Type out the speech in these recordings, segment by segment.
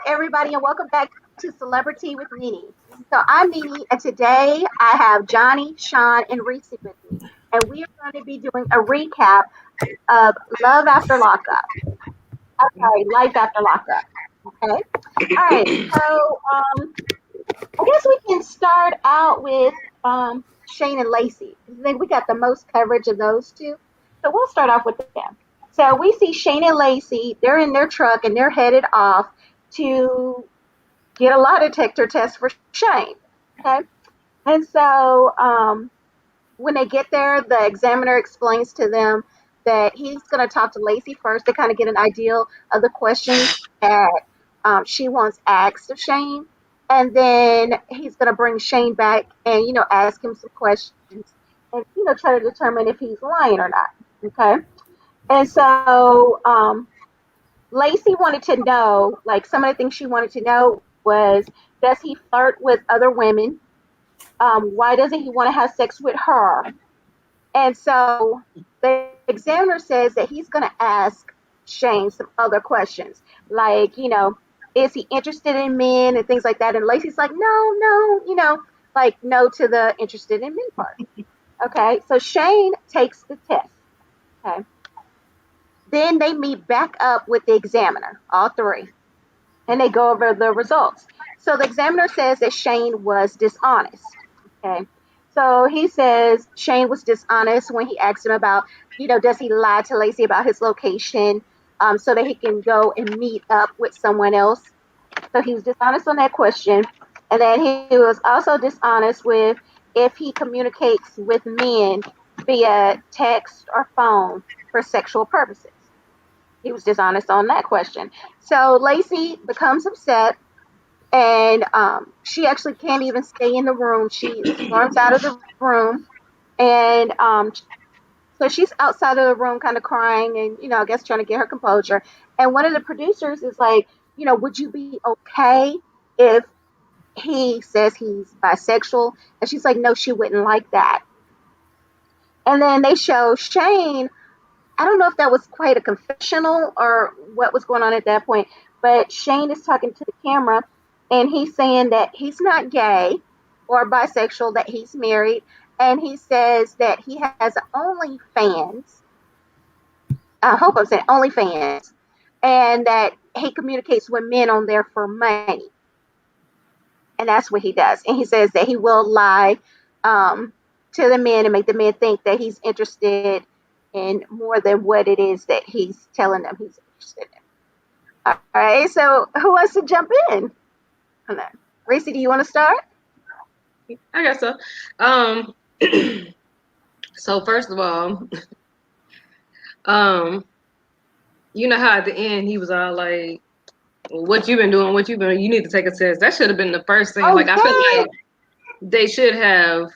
everybody, and welcome back to Celebrity with Nene. So, I'm Nene, and today I have Johnny, Shawn, and Reese with me. And we are going to be doing a recap of Love After Lockup. I'm sorry, Life After Lockup. Okay? All right. So, I guess we can start out with Shane and Lacy. I think we got the most coverage of those two. So, we'll start off with them. So, we see Shane and Lacy, they're in their truck and they're headed off to get a lie detector test for Shane. Okay. And so when they get there, the examiner explains to them that he's going to talk to Lacey first to kind of get an idea of the questions that she wants asked of Shane. And then he's going to bring Shane back and, ask him some questions and, try to determine if he's lying or not. Okay. And so Lacey wanted to know, like some of the things she wanted to know was, does he flirt with other women? Why doesn't he want to have sex with her? And so the examiner says that he's going to ask Shane some other questions, like, is he interested in men and things like that? And Lacey's like, no, like no to the interested in men part. Okay, so Shane takes the test. Okay. Then they meet back up with the examiner, all three, and they go over the results. So the examiner says that Shane was dishonest. Okay. So he says Shane was dishonest when he asked him about, does he lie to Lacy about his location so that he can go and meet up with someone else? So he was dishonest on that question. And then he was also dishonest with if he communicates with men via text or phone for sexual purposes. He was dishonest on that question. So Lacy becomes upset, and she actually can't even stay in the room. She storms out of the room, and so she's outside of the room kind of crying and, I guess trying to get her composure. And one of the producers is like, would you be okay if he says he's bisexual? And she's like, no, she wouldn't like that. And then they show Shane. I don't know if that was quite a confessional or what was going on at that point, but Shane is talking to the camera and he's saying that he's not gay or bisexual, that he's married, and he says that he has OnlyFans. I hope I'm saying OnlyFans, and that he communicates with men on there for money. And that's what he does. And he says that he will lie to the men and make the men think that he's interested in more than what it is that he's telling them he's interested in. All right, so who wants to jump in? Reese, do you want to start? I guess so. So first of all, you know how at the end he was all like, what you been doing, you need to take a test. That should have been the first thing. Okay. I feel like they should have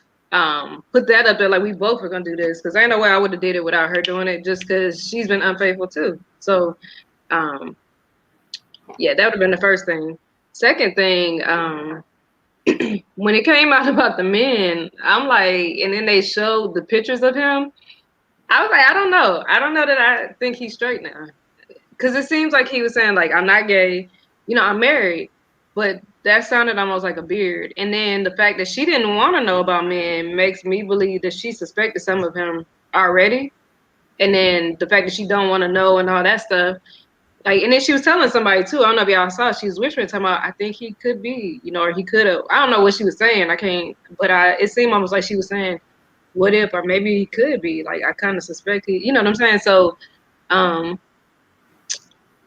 put that up there, like we both were gonna do this, because ain't no way I would have did it without her doing it, just because she's been unfaithful too. So yeah, that would have been the first thing. Second thing, when it came out about the men, I'm like, and then they showed the pictures of him, I was like, I don't know that I think he's straight now, because it seems like he was saying, like, I'm not gay, I'm married, but that sounded almost like a beard. And then the fact that she didn't want to know about men makes me believe that she suspected some of him already. And then the fact that she don't want to know and all that stuff. Like, and then she was telling somebody too, I don't know if y'all saw, she was whispering, talking about, I think he could be, or he could have. I don't know what she was saying. I can't, but it seemed almost like she was saying, what if, or maybe he could be. Like, I kind of suspect he, you know what I'm saying? So, and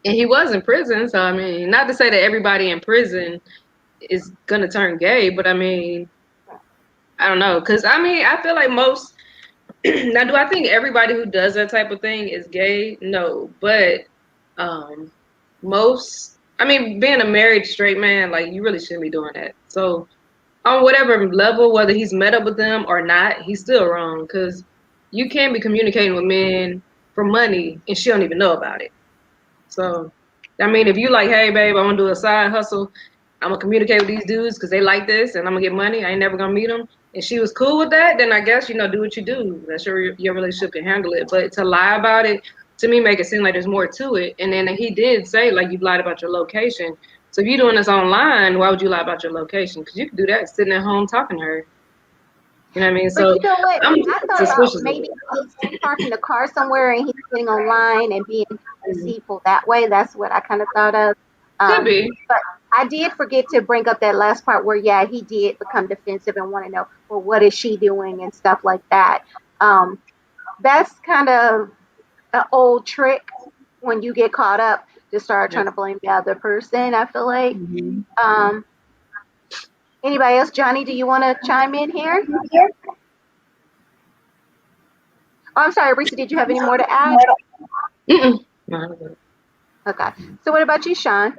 he was in prison. So, I mean, not to say that everybody in prison is going to turn gay, but I mean, I don't know. Because, I mean, I feel like most, now, do I think everybody who does that type of thing is gay? No, but most, I mean, being a married straight man, like, you really shouldn't be doing that. So on whatever level, whether he's met up with them or not, he's still wrong, because you can't be communicating with men for money and she don't even know about it. So, I mean, if you like, hey, babe, I want to do a side hustle, I'm going to communicate with these dudes because they like this and I'm going to get money, I ain't never going to meet them, and she was cool with that, then I guess, do what you do. That's your relationship can handle it. But to lie about it, to me, make it seem like there's more to it. And then he did say, like, you lied about your location. So if you're doing this online, why would you lie about your location? Because you could do that sitting at home talking to her. You know what I mean? But So you know what? I'm I thought about suspicious of maybe it. he's parking the car somewhere and he's getting online and being deceitful that way. That's what I kind of thought of. Could Um, be. but I did forget to bring up that last part where, yeah, he did become defensive and want to know, well, what is she doing and stuff like that. Um, that's kind of an old trick when you get caught up to start Yeah. trying to blame the other person, I feel like. Mm-hmm. Um, Anybody else? Johnny, do you want to chime in here? Oh, I'm sorry, Risa, did you have any more to add? Mm-mm. No, Okay. So what about you, Shawn?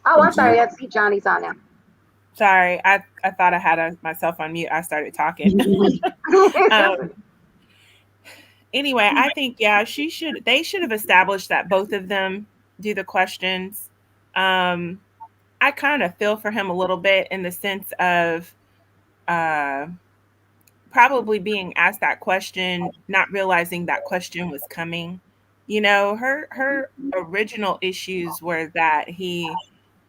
Oh, And I'm sorry. John, I see Johnny's on now. Sorry, I thought I had myself on mute. I started talking. um, anyway, I think they should have established that both of them do the questions. Um, I kind of feel for him a little bit in the sense of uh, probably being asked that question, not realizing that question was coming. You know, her original issues were that he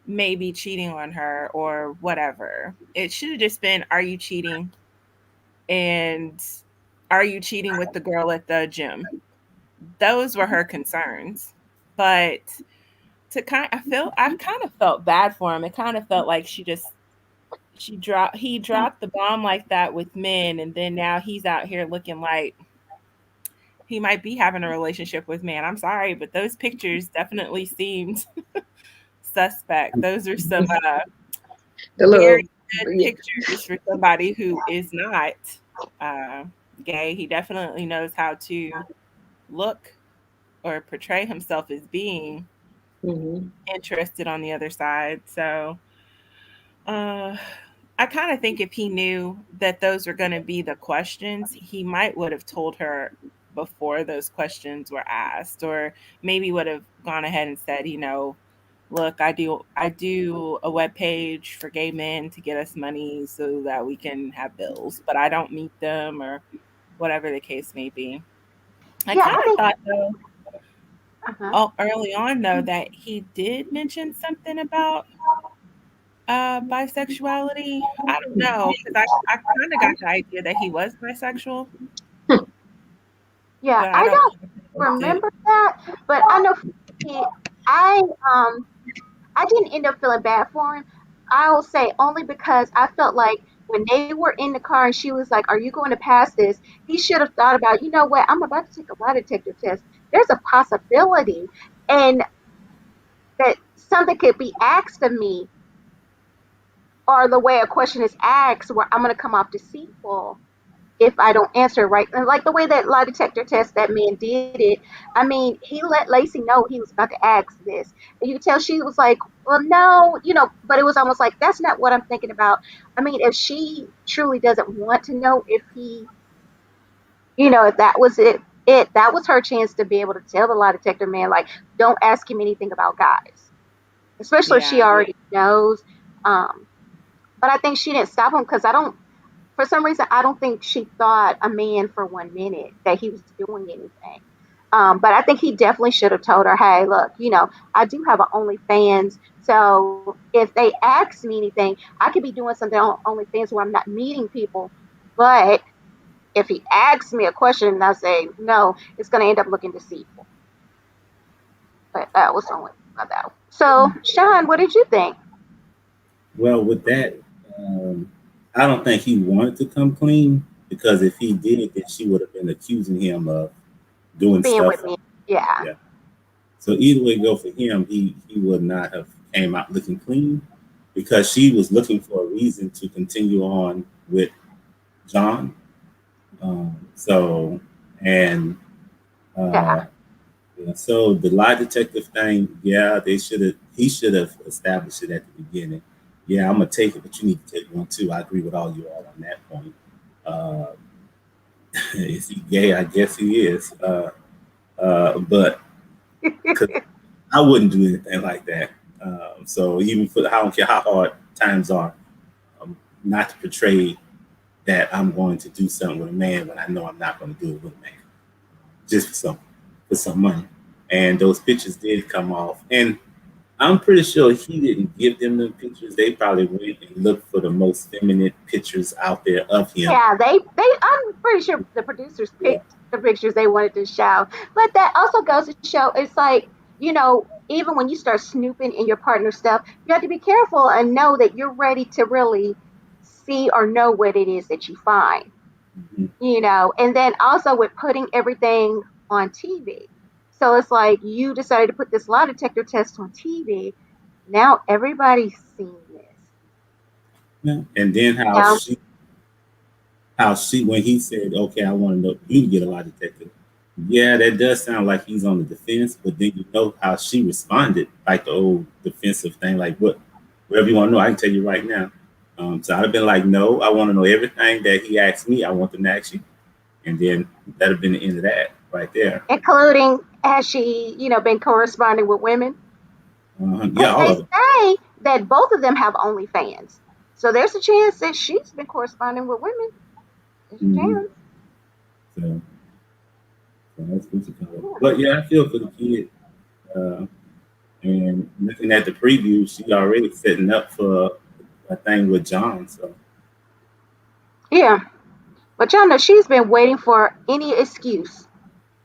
may be cheating on her or whatever. It should have just been, are you cheating? And are you cheating with the girl at the gym? Those were her concerns. But I kind of felt bad for him. It kind of felt like he dropped the bomb like that with men, and then now he's out here looking like he might be having a relationship with men. I'm sorry, but those pictures definitely seemed suspect. Those are some the very little, good yeah. pictures for somebody who is not uh, gay. He definitely knows how to look or portray himself as being Mm-hmm. interested on the other side. So uh, I kind of think if he knew that those were going to be the questions, he might would have told her before those questions were asked, or maybe would have gone ahead and said, look, I do a web page for gay men to get us money so that we can have bills, but I don't meet them or whatever the case may be. I Yeah, kind I of think. thought though, Uh-huh. early on though, that he did mention something about bisexuality. I don't know because I kind of got the idea that he was bisexual, Yeah, but I I don't don't know if it was it. remember that, but I know I um I didn't end up feeling bad for him. I'll say only because I felt like when they were in the car and she was like, "Are you going to pass this?" He should have thought about, you know what? I'm about to take a lie detector test. There's a possibility, and that something could be asked of me, or the way a question is asked, where I'm going to come off deceitful if I don't answer right. And like the way that lie detector test that man did it, I mean, he let Lacy know he was about to ask this. And you could tell she was like, well, no, but it was almost like, that's not what I'm thinking about. I mean, if she truly doesn't want to know if he, if that was that was her chance to be able to tell the lie detector man, like, don't ask him anything about guys, especially if she Yeah, already knows. Um, but I think she didn't stop him because for some reason, I don't think she thought a man for 1 minute that he was doing anything. But I think he definitely should have told her, hey, look, I do have an OnlyFans. So if they ask me anything, I could be doing something on OnlyFans where I'm not meeting people. But if he asks me a question and I say no, it's going to end up looking deceitful. But that was only about that. So, Shawn, what did you think? well, with that, um, I don't think he wanted to come clean because if he did, then she would have been accusing him of doing Being stuff. with me. Yeah. Yeah. So either way go for him, he would not have came out looking clean because she was looking for a reason to continue on with John. So and Yeah. uh, yeah, so the lie detective thing, yeah, he should have established it at the beginning. Yeah, I'm gonna take it, but you need to take one too. I agree with all you all on that point. Uh, is he gay? I guess he is. But 'cause I wouldn't do anything like that. So even for I don't care how hard times are, not to portray that I'm going to do something with a man when I know I'm not going to do it with a man, just for some money. And those pictures did come off, and I'm pretty sure he didn't give them the pictures. They probably went and looked for the most feminine pictures out there of him. Yeah, I'm pretty sure the producers Yeah. picked the pictures they wanted to show. But that also goes to show it's like, even when you start snooping in your partner's stuff, you have to be careful and know that you're ready to really see or know what it is that you find. Mhm. And then also with putting everything on TV. So it's like you decided to put this lie detector test on TV. Now everybody's seeing this. Yeah. And then Now, how she when he said, "Okay, I want to know you to get a lie detector." Yeah, that does sound like he's on the defense, but then you know how she responded, like the old defensive thing, like whatever you want to know, I can tell you right now. So I'd have been like, no, I want to know everything that he asked me. I want them to ask you, and then that'd have been the end of that right there. including has she, been corresponding with women? Yeah, Because all they of it. say that both of them have OnlyFans. So there's a chance that she's been corresponding with women. There's a Hmm. chance. So, so that's what you call it. Yeah. But yeah, I feel for the kid. Uh, and looking at the preview, she already setting up for a thing with John. So. Yeah. But y'all know she's been waiting for any excuse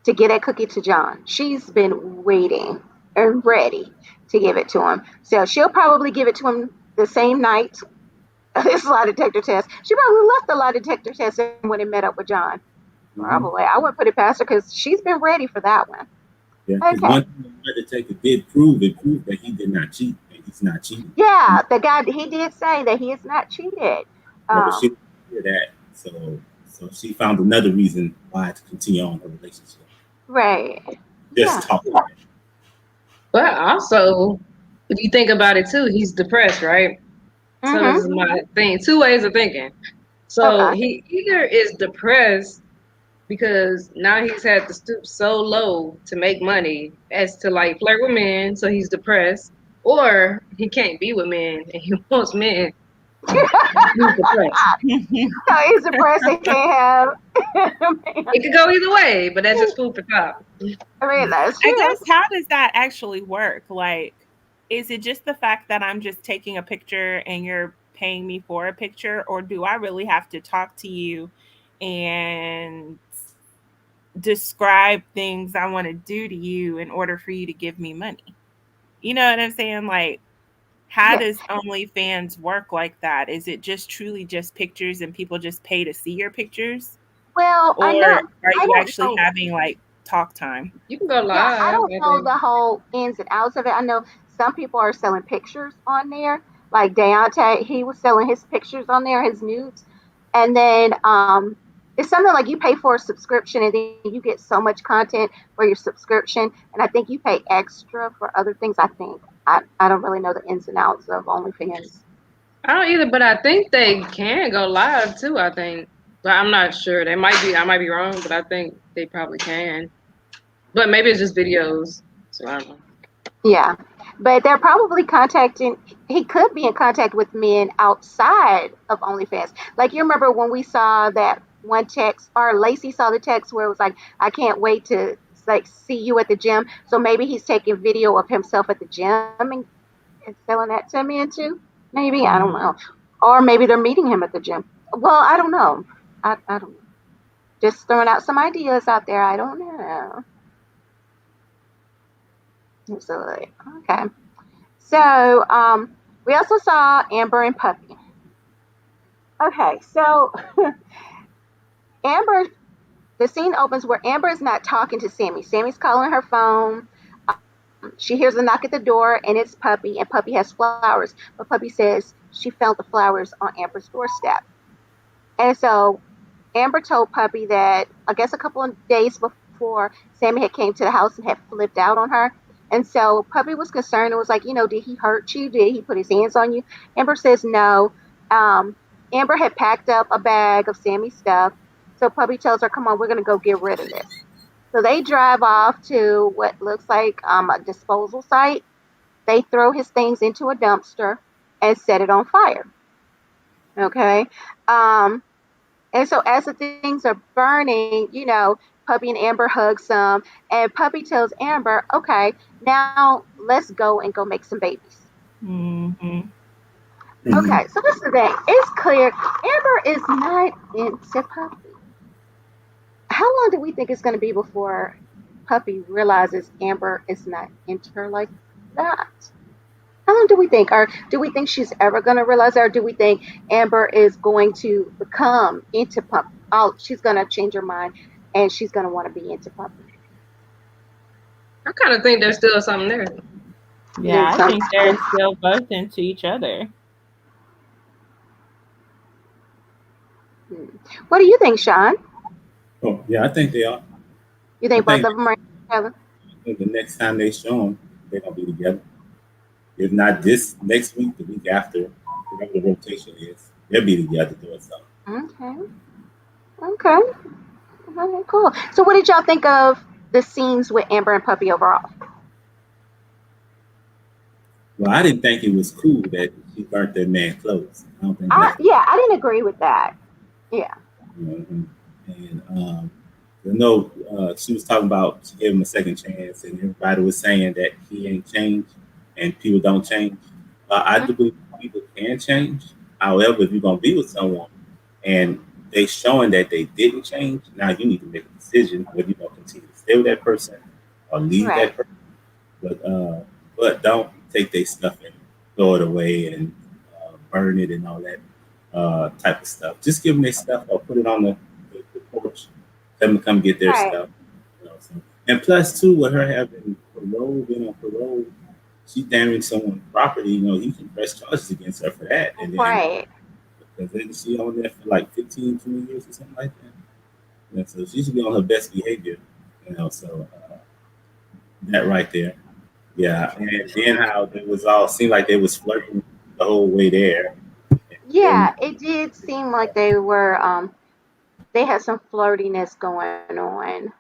to get that cookie to John. She's been waiting and ready to give it to him. So she'll probably give it to him the same night of this lie detector test. She probably left the lie detector test when it met up with John. Mhm. Probably. I wouldn't put it past her because she's been ready for that one. Yeah, because Okay. one thing the detective did prove, it proved that he did not cheat, and he's not cheating. And, Yeah, the guy, he did say that he has not cheated. yeah, but she Um, didn't hear that, so she found another reason why to continue on her relationship. right. Just Yeah. talk about it. But also, if you think about it too, he's depressed, right? So this Mm-hmm. is my thing. Two ways of thinking. So Okay. he either is depressed because now he's had to stoop so low to make money as to like flirt with men, so he's depressed, or he can't be with men and he wants men. He's depressed. So he's depressed and can't have. It could go either way, but that's just food for thought. I mean, that's I true. guess how does that actually work? Like, is it just the fact that I'm just taking a picture and you're paying me for a picture, or do I really have to talk to you and describe things I want to do to you in order for you to give me money? You know what I'm saying? Like, how Yeah. does OnlyFans work like that? Is it just truly just pictures and people just pay to see your pictures? Well, Or are I you don't actually know. having like talk time? You can go Yeah, I live, don't I know think. the whole ins and outs of it. I know some people are selling pictures on there. Like Deontay, he was selling his pictures on there, his nudes. And then it's something like you pay for a subscription and then you get so much content for your subscription. And I think you pay extra for other things. I think. I don't really know the ins and outs of OnlyFans. I don't either, but I think they can go live too, I think. But I'm not sure. They might be, I might be wrong, but I think they probably can. But maybe it's just videos. So I don't know. Yeah. But they're probably contacting, he could be in contact with men outside of OnlyFans. Like you remember when we saw that one text, or Lacy saw the text where it was like, I can't wait to like see you at the gym. So maybe he's taking video of himself at the gym and selling that to men too. Maybe, I don't know. Or maybe they're meeting him at the gym. Well, I don't know. I don't know. Just throwing out some ideas out there. I don't know. Absolutely. Okay. So we also saw Amber and Puffy. Okay, so Amber, the scene opens where Amber is not talking to Sammy. Sammy's calling her phone. She hears a knock at the door, and it's Puppy, and Puppy has flowers. But Puppy says she found the flowers on Amber's doorstep. And so Amber told Puppy that I guess a couple of days before Sammy had came to the house and had flipped out on her. And so Puppy was concerned and was like, did he hurt you? Did he put his hands on you? Amber says no. Um, Amber had packed up a bag of Sammy's stuff. So Puppy tells her, come on, we're going to go get rid of this. So they drive off to what looks like a disposal site. They throw his things into a dumpster and set it on fire. Okay. And so as the things are burning, Puppy and Amber hug some, and Puppy tells Amber, "Okay, now let's go and go make some babies." Mm-hmm. Mhm. Okay, so this is the thing. It's clear Amber is not into Puppy. How long do we think it's going to be before Puppy realizes Amber is not into her like that? How long do we think? Or do we think she's ever going to realize that? Or do we think Amber is going to become into Puppy? Oh, she's going to change her mind and she's going to want to be into Puppy. I kind of think there's still something there. You Yeah, think I so? think they're still both into each other. Hmm. What do you think, Shawn? Oh, yeah, I think they are. You I think both think, of them are together? I think the next time they show them, they're gonna be together. If not this next week, the week after, whatever the rotation is, they'll be together doing something. Okay. Okay. Okay, cool. So, what did y'all think of the scenes with Amber and Puppy overall? Well, I didn't think it was cool that she burnt that man clothes. I don't think that's Yeah, I didn't agree with that. Yeah. Mhm. And I know she was talking about she gave him a second chance, and everybody was saying that he ain't changed and people don't change. I do believe people can change. However, if you're gonna be with someone and they showing that they didn't change, now you need to make a decision whether you're gonna continue to stay with that person or leave Right. that person. But don't take their stuff and throw it away and burn it and all that type of stuff. Just give them their stuff or put it on the porch. Tell them to come get their Right. stuff. So. And plus, too, with her having parole, being on parole, she damaged someone's property. He can press charges against her for that. And then Right. because then she on there for like 15, 20 years or something like that. And so she should be on her best behavior. So that right there. Yeah, and then how it was all seemed like they was flirting the whole way there. And Yeah, it did seem like they had some flirtiness going on.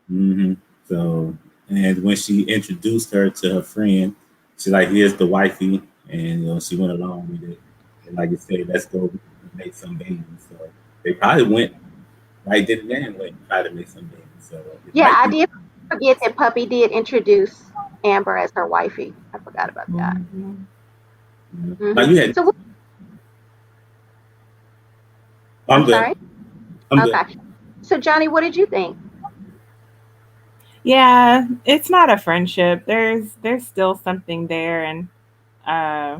hmm So, and when she introduced her to her friend, she's like, "Here's the wifey," and she went along with it. And like you said, let's go make some babies. So they probably went right then and there and went and tried to make some babies. So it Yeah, might I be. did forget that Puppy did introduce Amber as her wifey. I forgot about that. Mm-hmm. Now Hmm. you had. So, I'm I'm good. sorry. I'm good. Okay. So, Johnny, what did you think? Yeah, it's not a friendship. There's still something there, and uh,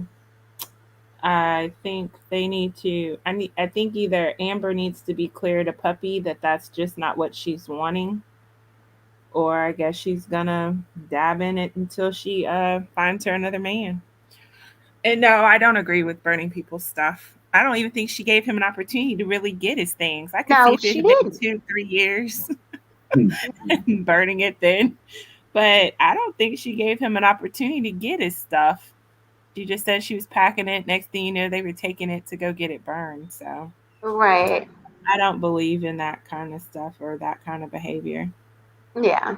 I think they need to. I think either Amber needs to be clear to Puppy that that's just not what she's wanting, or I guess she's gonna dab in it until she finds her another man. And no, I don't agree with burning people's stuff. I don't even think she gave him an opportunity to really get his things. I could see No, if it she had been didn't. 2, 3 years Hmm. and burning it then. But I don't think she gave him an opportunity to get his stuff. She just said she was packing it. Next thing you know, they were taking it to go get it burned. So Right. I don't believe in that kind of stuff or that kind of behavior. Yeah.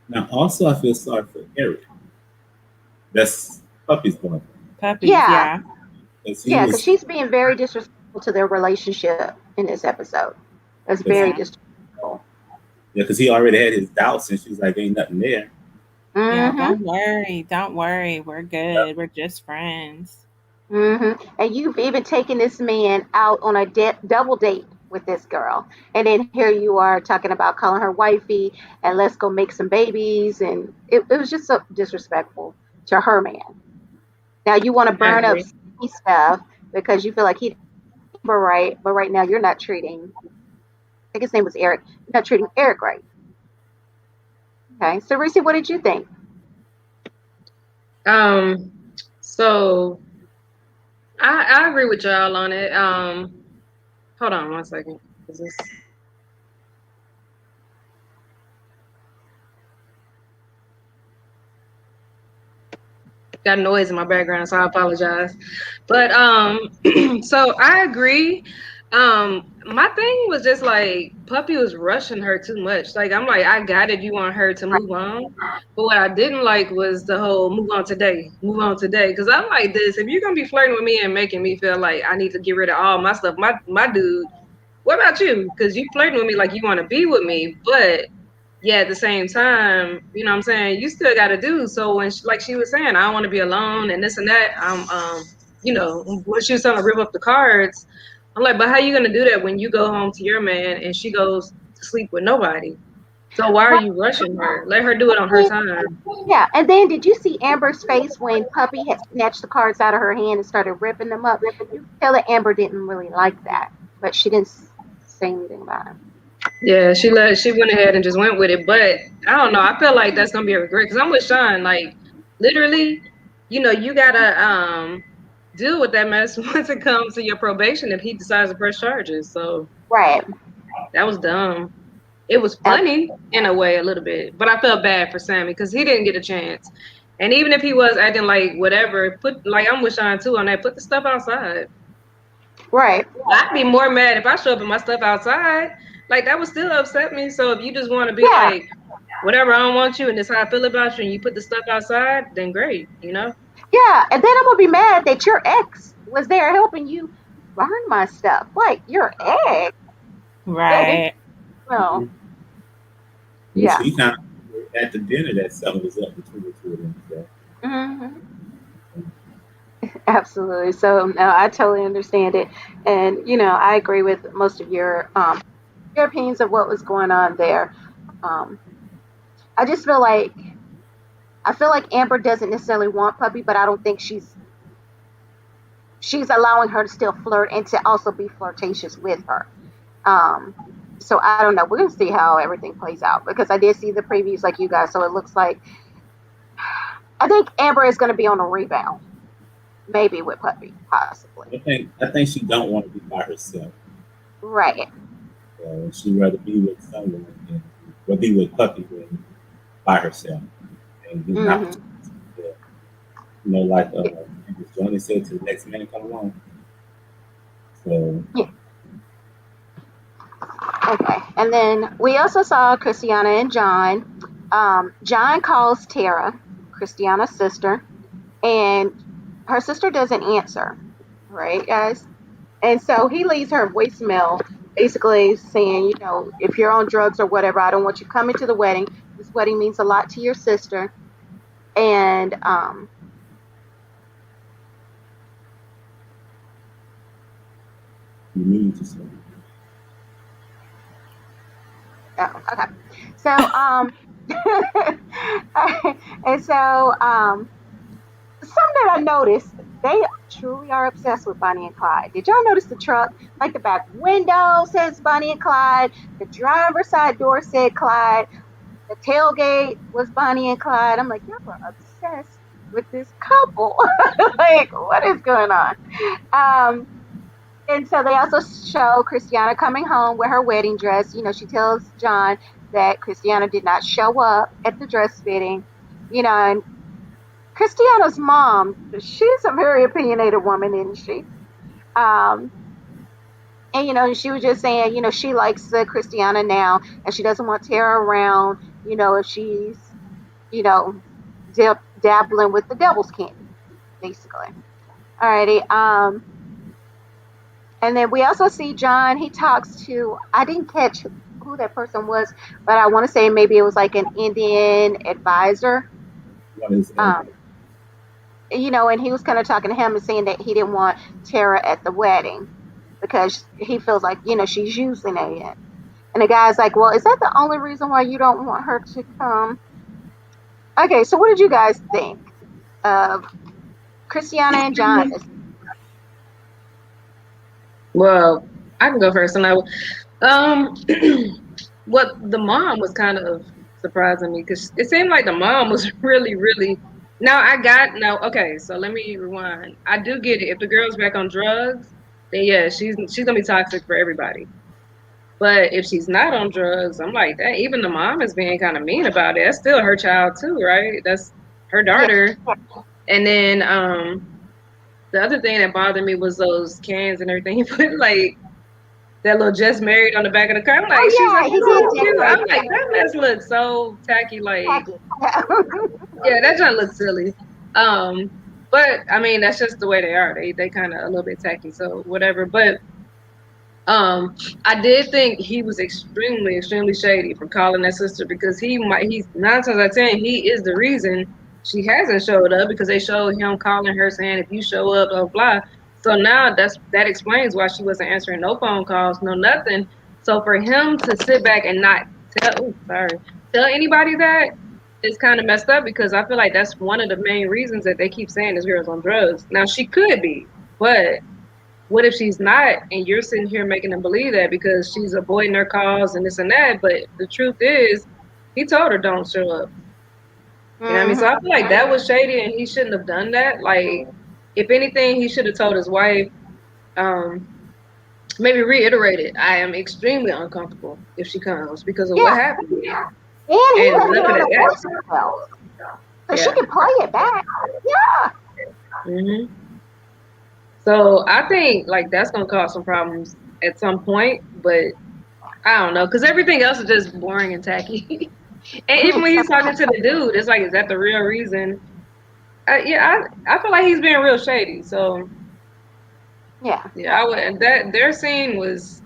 Now, also, I feel sorry for Eric. That's Puppy's boyfriend. Puppies, Yeah. yeah. Because he Yeah, because was, she's being very disrespectful to their relationship in this episode. That's because very Yeah. disrespectful. yeah, because he already had his doubts, and she's like, "Ain't nothing there." Yeah. Mm-hmm. Don't worry. Don't worry. We're good. We're just friends. Mm-hmm. And you've even taken this man out on a double date with this girl. And then here you are talking about calling her wifey and let's go make some babies. And it was just so disrespectful to her man. Now you want to I burn up agree. Sammy stuff because you feel like he did right, but right now you're not treating, I think his name was Eric, you're not treating Eric right. Okay. So, Reese, what did you think? Um, so I agree with y'all on it. Hold on one second. Is this got noise in my background, so I apologize. But so I agree. My thing was just like Puppy was rushing her too much. Like I'm like, I got it, you want her to move on. But what I didn't like was the whole move on today, move on today. Cause I'm like this, if you're gonna be flirting with me and making me feel like I need to get rid of all my stuff, my dude, what about you? Because you flirting with me like you want to be with me, but yeah, at the same time, you know what I'm saying, you still got to do. So when like she was saying, I don't want to be alone and this and that. You know, when she was trying to rip up the cards, I'm like, but how you gonna do that when you go home to your man and she goes to sleep with nobody? So why are Right. you rushing her? Let her do it on her time. Yeah, and then did you see Amber's face when Puppy had snatched the cards out of her hand and started ripping them up? You could tell that Amber didn't really like that, but she didn't say anything about it. Yeah, she went ahead and just went with it. But I don't know. I feel like that's gonna be a regret because I'm with Shawn. Like literally, you know, you gotta deal with that mess once it comes to your probation if he decides to press charges. So Right. that was dumb. It was Ab- funny in a way a little bit, but I felt bad for Sammy because he didn't get a chance. And even if he was acting like whatever, put like I'm with Shawn too on that. Put the stuff outside. Right. I'd be more mad if I show up with my stuff outside. Like that would still upset me. So if you just want to be Yeah. like, whatever, I don't want you, and this is how I feel about you, and you put the stuff outside, then great, you know. Yeah. And then I'm gonna be mad that your ex was there helping you burn my stuff. Like your ex. Right. Well, Which yeah. he kind of at the dinner that something was up between the two of them. So. Hmm. Absolutely. So no, I totally understand it, and I agree with most of your opinions of what was going on there. Um, I just feel like Amber doesn't necessarily want Puppy, but I don't think she's allowing her to still flirt and to also be flirtatious with her. Um, so I don't know. We're gonna see how everything plays out because I did see the previews like you guys, so it looks like I think Amber is gonna be on a rebound, maybe with Puppy, possibly. I think she don't want to be by herself. Right. She'd rather be with someone than be with Puppy than by herself. And he's not, Hmm. like Johnny said, to the next man come along. So Yeah. Okay. And then we also saw Christiana and John. John calls Tara, Christiana's sister, and her sister doesn't answer. Right, guys? And so he leaves her a voicemail basically saying, if you're on drugs or whatever, I don't want you coming to the wedding. This wedding means a lot to your sister. And you need to say. oh, okay. So and so something that I noticed, they truly are obsessed with Bonnie and Clyde. Did y'all notice the truck? Like the back window says Bonnie and Clyde, the driver's side door said Clyde, the tailgate was Bonnie and Clyde. I'm like, y'all are obsessed with this couple. Like, what is going on? And so they also show Christiana coming home with her wedding dress. She tells John that Christiana did not show up at the dress fitting. And Christiana's mom, she's a very opinionated woman, isn't she? And she was just saying, she likes Christiana now, and she doesn't want Tara around, if she's, you know, dabbling with the devil's candy, basically. Alrighty. And then we also see John. He talks to, I didn't catch who that person was, but I want to say maybe it was like an Indian advisor. What is And he was kind of talking to him and saying that he didn't want Tara at the wedding because he feels like, she's using it. And the guy's like, well, is that the only reason why you don't want her to come? Okay, so what did you guys think of Christiana and John? Well, I can go first, and what the mom was kind of surprising me because it seemed like the mom was really, really. Okay, so let me rewind. I do get it. If the girl's back on drugs, then yeah, she's gonna be toxic for everybody. But if she's not on drugs, I'm like that. Even the mom is being kind of mean about it. That's still her child too, right? That's her daughter. Yeah. And then the other thing that bothered me was those cans and everything. He put like that little just married on the back of the car. I'm like, she's like, he oh, did. cute. I'm like, that mess looks so tacky. Like, Yeah. yeah, that just looks silly. But I mean, that's just the way they are. They kind of a little bit tacky, so whatever. But I did think he was extremely, extremely shady for calling that sister because he's 9 times out of 10 he is the reason she hasn't showed up because they showed him calling her saying if you show up, blah blah. So now that explains why she wasn't answering no phone calls, no nothing. So for him to sit back and not tell anybody that is kind of messed up because I feel like that's one of the main reasons that they keep saying this girl's on drugs. Now she could be, but what if she's not and you're sitting here making them believe that because she's avoiding her calls and this and that, but the truth is he told her don't show up. You know what I mean? So I feel like that was shady and he shouldn't have done that. Like if anything, he should have told his wife, maybe reiterated, I am extremely uncomfortable if she comes because of what happened. And he left it on a voicemail. So she can play it back. Yeah. Mm-hmm. So I think like that's gonna cause some problems at some point, but I don't know because everything else is just boring and tacky. And even when he's talking to the dude, it's like, is that the real reason? I feel like he's being real shady. So yeah, I would. And that their scene was,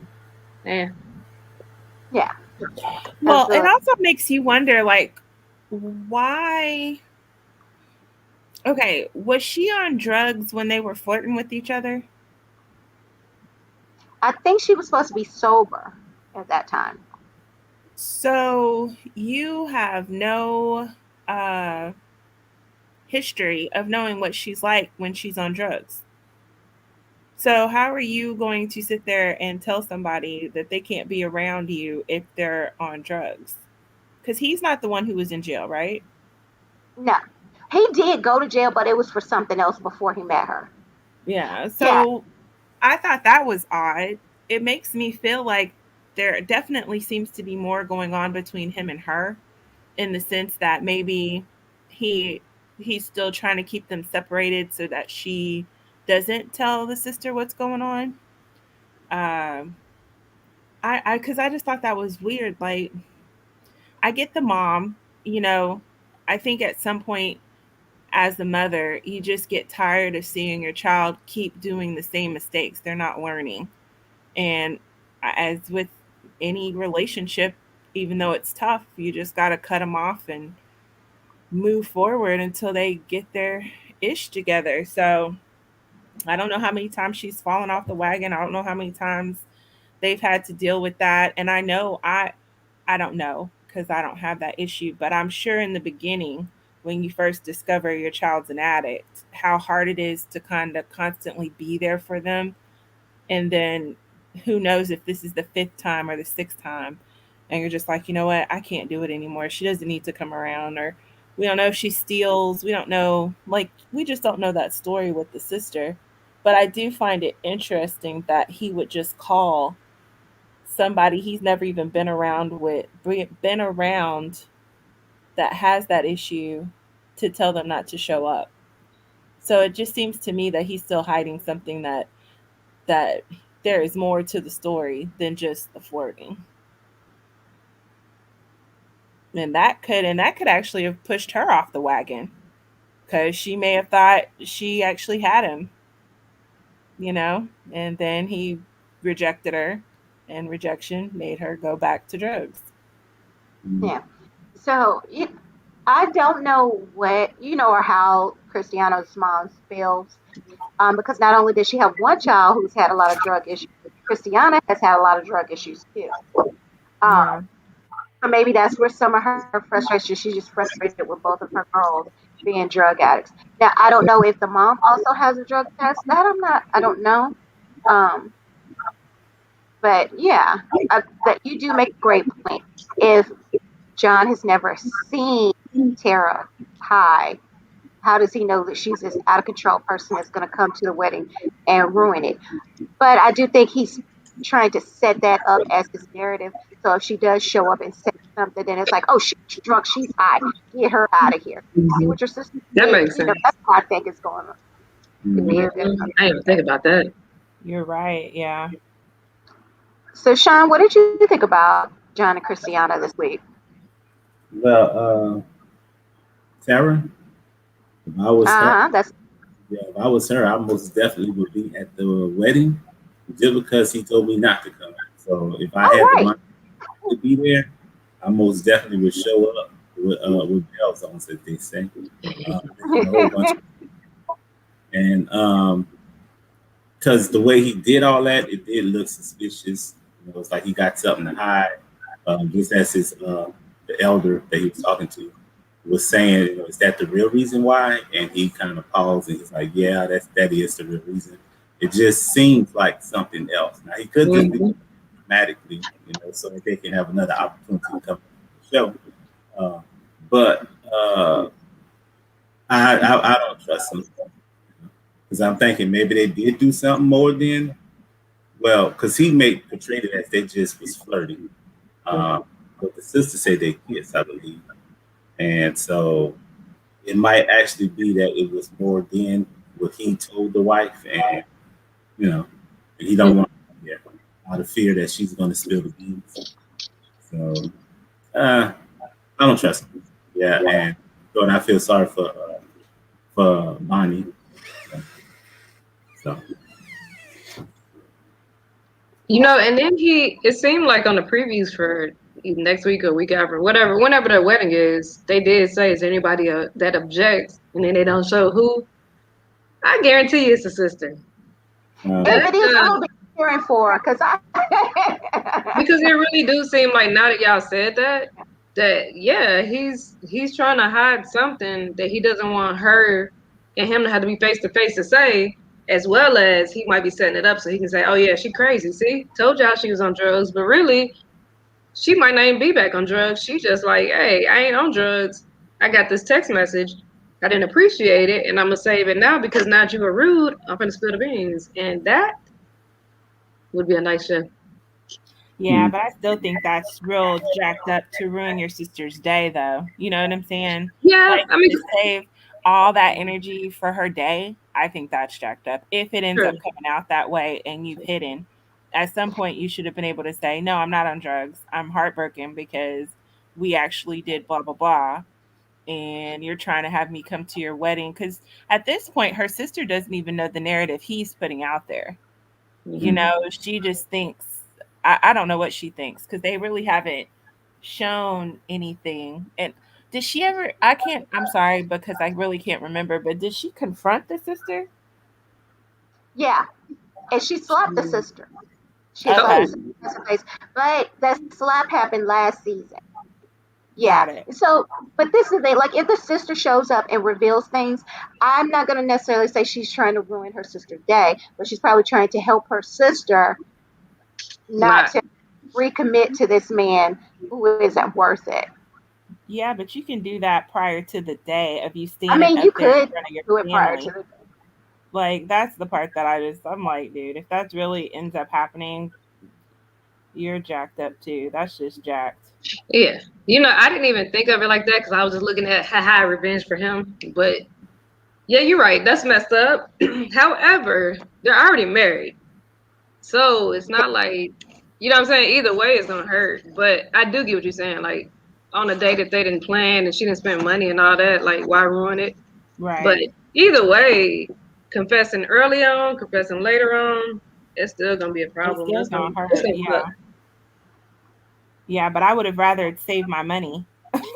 yeah. Well, it also makes you wonder, like, why? Okay, was she on drugs when they were flirting with each other? I think she was supposed to be sober at that time. So you have no history of knowing what she's like when she's on drugs. So how are you going to sit there and tell somebody that they can't be around you if they're on drugs? Because he's not the one who was in jail, right? No. He did go to jail, but it was for something else before he met her. Yeah. So I thought that was odd. It makes me feel like there definitely seems to be more going on between him and her in the sense that maybe he's still trying to keep them separated so that she doesn't tell the sister what's going on. I because I just thought that was weird. Like, I get the mom, you know, I think at some point as the mother, you just get tired of seeing your child keep doing the same mistakes. They're not learning. And as with any relationship, even though it's tough, you just got to cut them off and move forward until they get their ish together. So I don't know how many times she's fallen off the wagon. I don't know how many times they've had to deal with that. And I know I don't know because I don't have that issue, but I'm sure in the beginning when you first discover your child's an addict, how hard it is to kind of constantly be there for them. And then who knows if this is the fifth time or the sixth time and you're just like, you know what, I can't do it anymore. She doesn't need to come around. Or we don't know if she steals. We don't know, like, we just don't know that story with the sister. But I do find it interesting that he would just call somebody he's never even been around that has that issue to tell them not to show up. So it just seems to me that he's still hiding something, that there is more to the story than just the flirting. And that could actually have pushed her off the wagon because she may have thought she actually had him, and then he rejected her, and rejection made her go back to drugs. Yeah. So I don't know or how Christiana's mom feels, because not only does she have one child who's had a lot of drug issues, Christiana has had a lot of drug issues too. So maybe that's where some of her frustration. She's just frustrated with both of her girls being drug addicts. Now I don't know if the mom also has a drug test. I don't know. But yeah, that you do make a great point. If John has never seen Tara high, how does he know that she's this out of control person that's going to come to the wedding and ruin it? But I do think he's trying to set that up as his narrative. So if she does show up and say something, then it's like, oh, she's drunk, she's high, get her out of here. You see what your sister that did? makes sense. That's what I think is going on. I didn't even think about that. You're right. Yeah. So Shawn, what did you think about John and Christiana this week? Well, Tara, if I was her, if I was her, I most definitely would be at the wedding just because he told me not to come. So if I All had the right. money to be there, I most definitely would show up with bells on, as they say, and a whole bunch of, and because the way he did all that, it did look suspicious. You know, it's like he got something to hide. Just as his the elder that he was talking to was saying, you know, is that the real reason why? And he kind of paused and he's like, yeah, that is the real reason. It just seems like something else. Now he could just be dramatically, you know, so that they can have another opportunity to come to the show. But I don't trust him because I'm thinking maybe they did do something more than well, because he made portrayed it as they just was flirting. But the sister said they kissed, I believe, and so it might actually be that it was more than what he told the wife, and you know, and he don't want, yeah, out of fear that she's going to spill the beans. So I don't trust him. Yeah, and so and I feel sorry for Bonnie. So You know, and then it seemed like on the previews for next week or week after, whatever, whenever their wedding is, they did say, is there anybody that objects? And then they don't show who. I guarantee you it's a sister. If it is, I Uh, will be cheering for her because because it really do seem like now that y'all said that yeah, he's trying to hide something that he doesn't want her and him to have to be face to face to say, as well as he might be setting it up so he can say, oh yeah, she crazy. See, told y'all she was on drugs, but really she might not even be back on drugs. She just like, hey, I ain't on drugs. I got this text message. I didn't appreciate it, and I'm gonna save it now because now that you were rude, I'm gonna spill the beans, and that would be a nice show. Yeah, but I still think that's real jacked up to ruin your sister's day, though. You know what I'm saying? Yeah, Like I mean, to save all that energy for her day. I think that's jacked up. If it ends sure. up coming out that way and you've hidden, at some point you should have been able to say, "No, I'm not on drugs. I'm heartbroken because we actually did blah blah blah." And you're trying to have me come to your wedding because at this point her sister doesn't even know the narrative he's putting out there. You Mhm. know, she just thinks, I don't know what she thinks because they really haven't shown anything. And did she ever, I can't, I'm sorry because I really can't remember, but did she confront the sister? yeah, and she slapped the sister. She slapped Okay, the sister in the face, but that slap happened last season. Yeah. got it. So, but this is the like if the sister shows up and reveals things, I'm not going to necessarily say she's trying to ruin her sister's day, but she's probably trying to help her sister not Not to recommit to this man who isn't worth it. Yeah, but you can do that prior to the day of you I standing mean, up you there in could front of your do it prior to family. the Like, that's the part that I'm like, dude, if that really ends up happening, you're jacked up too. That's just jacked. yeah. You know, I didn't even think of it like that because I was just looking at high revenge for him. But yeah, you're right. That's messed up. However, they're already married. So it's not like, you know what I'm saying? Either way, it's going to hurt. But I do get what you're saying. Like, on a day that they didn't plan and she didn't spend money and all that, like, why ruin it? But Right. either way, confessing early on, confessing later on, it's still going to be a It's problem. still gonna It's hurt. gonna Yeah. suck. Yeah, but I would have rather saved my money.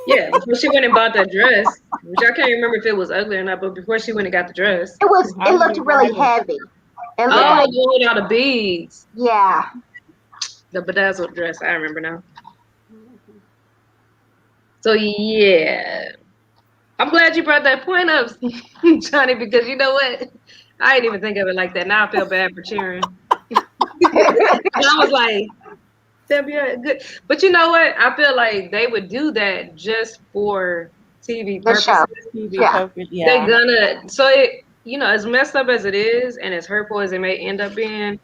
Yeah, before she went and bought that dress, which I can't remember if it was ugly or not, but before she went and got the dress. it was. I It would looked have really rather, heavy. It looked Oh, yeah. like the one with all the beads. yeah. The bedazzled dress. I remember now. So, yeah. I'm glad you brought that point up, Johnny, because you know what? I didn't even think of it like that. Now I feel bad for cheering. I was like, that'd be good. But you know what? I feel like they would do that just for TV The purposes. show. TV Yeah. poker. They're Yeah. gonna, so it, you know, as messed up as it is and as hurtful as it may end up being,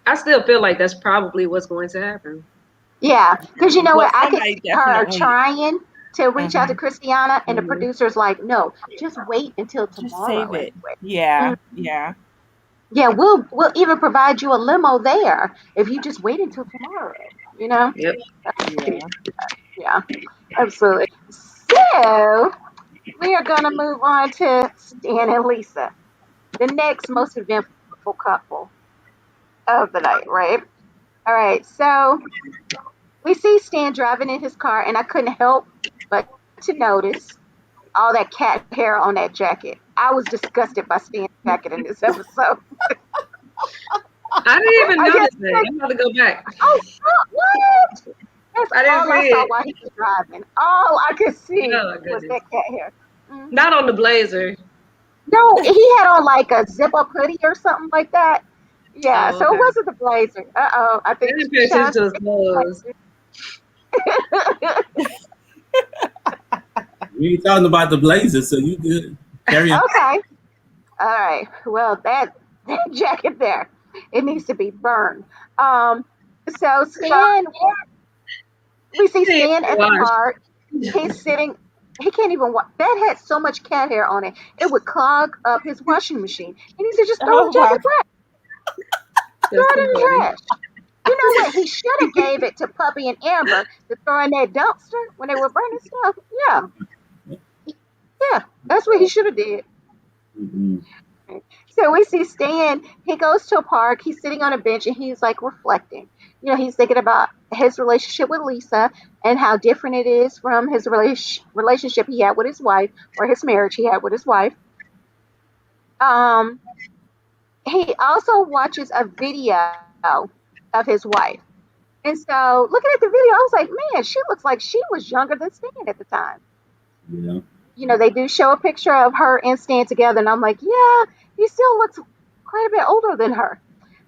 I still feel like that's probably what's going to happen. Yeah, because you know Well, what? I could somebody see her definitely. trying to reach out to Mhm. Christiana, and the Mm-hmm. producer's like, "No, just wait until Just save tomorrow and it. do it." Yeah. Mm, Yeah. yeah, we'll even provide you a limo there if you just wait until tomorrow. You know? Yep. Yeah. Yeah, absolutely. So we are gonna move on to Stan and Lisa, the next most eventful couple. of the night, right? All right, so we see Stan driving in his car, and I couldn't help but to notice all that cat hair on that jacket. I was disgusted by Stan's jacket in this episode. I didn't even I notice just that. I'm about to go back. oh, what? That's I didn't all I see saw it. while he was driving. All I could see Oh my was goodness. that cat hair. Mhm. Not on the blazer. No, he had on like a zip-up hoodie or something like that. Yeah, Oh, so it okay. wasn't the blazer. I I think didn't pay attention Sean to his clothes. We ain't talking about the Blazers, so you good. Carry on. Okay. All right. Well, that jacket there, it needs to be burned. Um, so Stan, we see Hey, Stan at the wash. park. He's sitting. He can't even. That had so much cat hair on it, it would clog up his washing machine. He needs to just throw the Oh my! jacket away, throw That's it too in the funny. trash. You know what? He should have gave it to Puppy and Amber to throw in that dumpster when they were burning stuff. Yeah, yeah, that's what he should have did. Mhm. So we see Stan, he goes to a park, he's sitting on a bench and he's like reflecting. You know, he's thinking about his relationship with Lisa and how different it is from his relationship he had with his wife or his marriage he had with his wife. Um, he also watches a video of his wife. And so looking at the video, I was like, man, she looks like she was younger than Stan at the time. Yeah. You know, they do show a picture of her and Stan together, and I'm like, yeah, he still looks quite a bit older than her.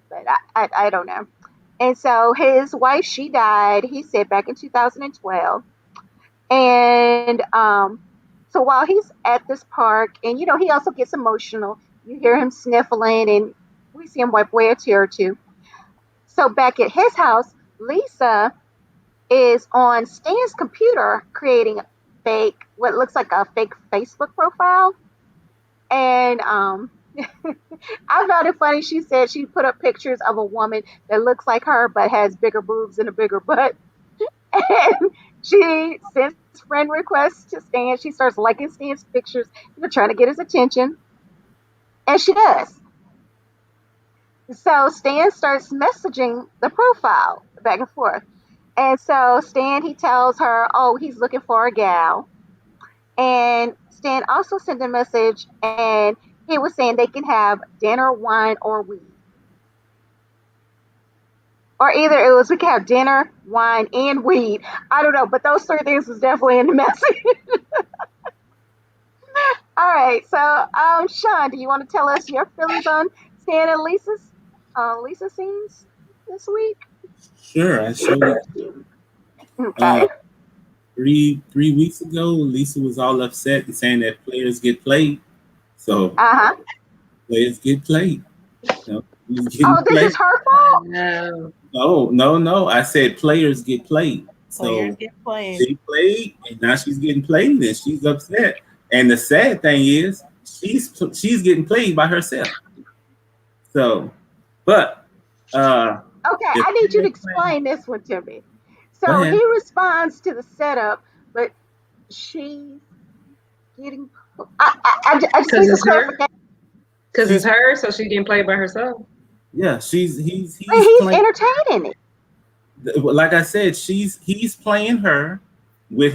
But I don't know. And so his wife, she died, he said, back in 2012. And so while he's at this park, and, you know, he also gets emotional. You hear him sniffling, and we see him wipe away a tear or two. So back at his house, Lisa is on Stan's computer creating what looks like a fake Facebook profile. And I found it funny. She said she put up pictures of a woman that looks like her but has bigger boobs and a bigger butt. And she sends friend requests to Stan. She starts liking Stan's pictures, you know, trying to get his attention. And she does. So Stan starts messaging the profile back and forth. And so Stan, he tells her, oh, he's looking for a gal. And Stan also sent a message and he was saying they can have dinner, wine, or weed. Or either it was we can have dinner, wine, and weed. I don't know, but those three things was definitely in the message. All right, so Shawn, do you want to tell us your feelings on Stan and Lisa scenes this week? Sure, I showed it. Okay. 3 weeks ago, Lisa was all upset and saying that players get played. So Uh-huh. players get played. You know, he's getting Oh, this played. is her fault? No. No. I said players get played. Players So get played. she played, and now she's getting played, and she's upset. And the sad thing is, she's getting played by herself. So, but Okay, if I need you to players explain this one to me. Go So ahead. he responds to the setup, but she's getting. I just Because need it's some her. clarification. Because it's her, so she's getting played by herself. Yeah, he's But he's playing. entertaining it. Like I said, he's playing her with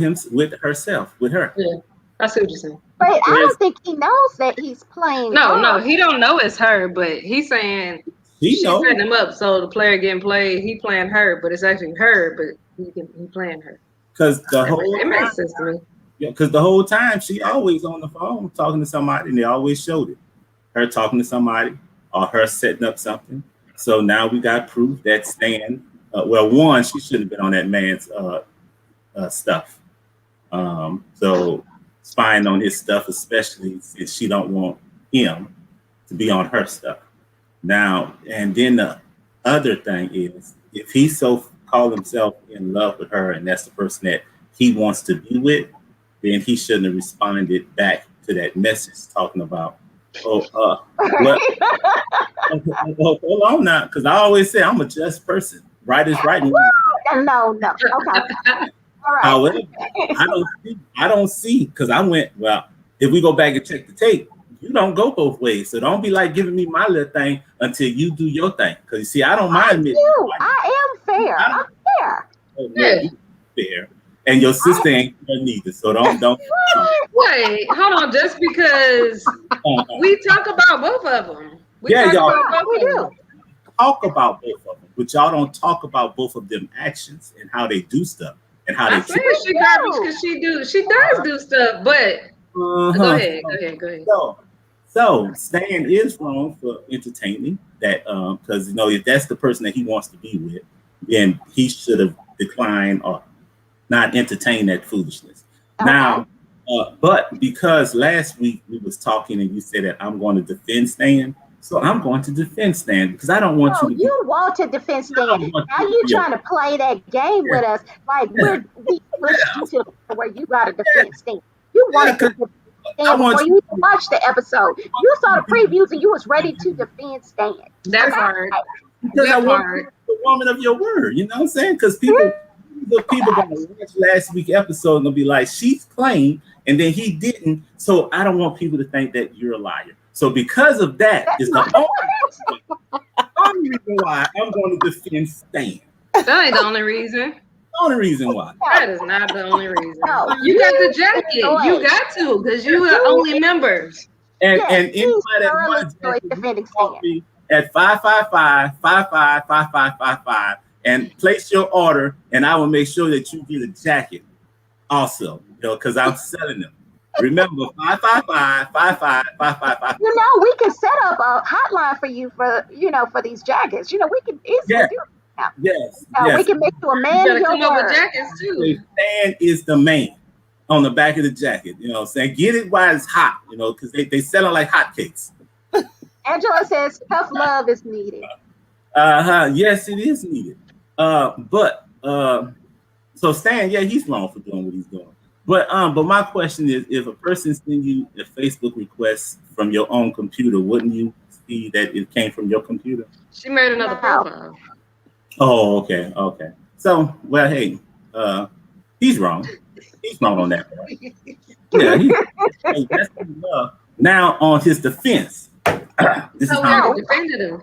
herself, with her. Yeah, I see what you're saying. But I Whereas don't think he knows that he's playing No, her. he don't know it's her, but he's saying he she's knows, setting him up so the player getting played, he playing her, but it's actually her, but he playing her. because It makes sense to me. because the whole time she always on the phone talking to somebody, and they always showed it. Her talking to somebody or her setting up something. So now we got proof that Stan. Well, one, she shouldn't have been on that man's stuff. So spying on his stuff, especially since she don't want him to be on her stuff. Now, and then the other thing is, if he so called himself in love with her, and that's the person that he wants to be with, then he shouldn't have responded back to that message talking about, well, hold on now, because I always say I'm a just person. Right is right. No. Okay. All right. However, I don't see because I went, well, if we go back and check the tape, you don't go both ways. So don't be like giving me my little thing until you do your thing. Because you see, I don't mind it. I am fair. I'm fair. Oh, yeah, you fair. And your sister ain't fair neither. So don't. Wait, hold on. Just because we talk about both of them. We Yeah, talk y'all. about both We of do. them. Talk about both of them, but y'all don't talk about both of them actions and how they do stuff and how I they say she garbage because she does do stuff, but go ahead. So Stan is wrong for entertaining that because if that's the person that he wants to be with, then he should have declined or not entertained that foolishness. Okay. Now, but because last week we was talking and you said that I'm going to defend Stan, so I'm going to defend Stan because I don't want So you to. you want to defend Stan. Now you're trying to play that game with us. Like we pushed you to the point where you got to defend Stan. You wanted to defend Stan before you even watched the episode. You saw the previews and you was ready to defend Stan. That part. Because I want to be the woman of your word. You know what I'm saying? Because people gonna watch last week's episode and they'll be like, she's claimed and then he didn't. So I don't want people to think that you're a liar. So because of that is the only reason why I'm going to defend Stan. That ain't the only reason. The only reason why. That is not the only reason. No, you got the jacket. You got to because you are only members. And anybody that wants defending Stan at 555-555555 and place your order, and I will make sure that you get a jacket also, because I'm selling them. Remember, 555-555555. We can set up a hotline for you for these jackets. We can easily do it now. Yes. We can make you a man of your come up word. with jackets too. Stan is the man on the back of the jacket. You know what I'm saying? Get it while it's hot, because they sell it like hotcakes. Angela says tough love is needed. Yes, it is needed. So Stan, he's wrong for doing what he's doing. But my question is, if a person sends you a Facebook request from your own computer, wouldn't you see that it came from your computer? She made another profile. Oh, okay. So, well, hey, he's wrong. He's wrong on that point. Yeah, that's love. Now on his defense, this is how I defended him.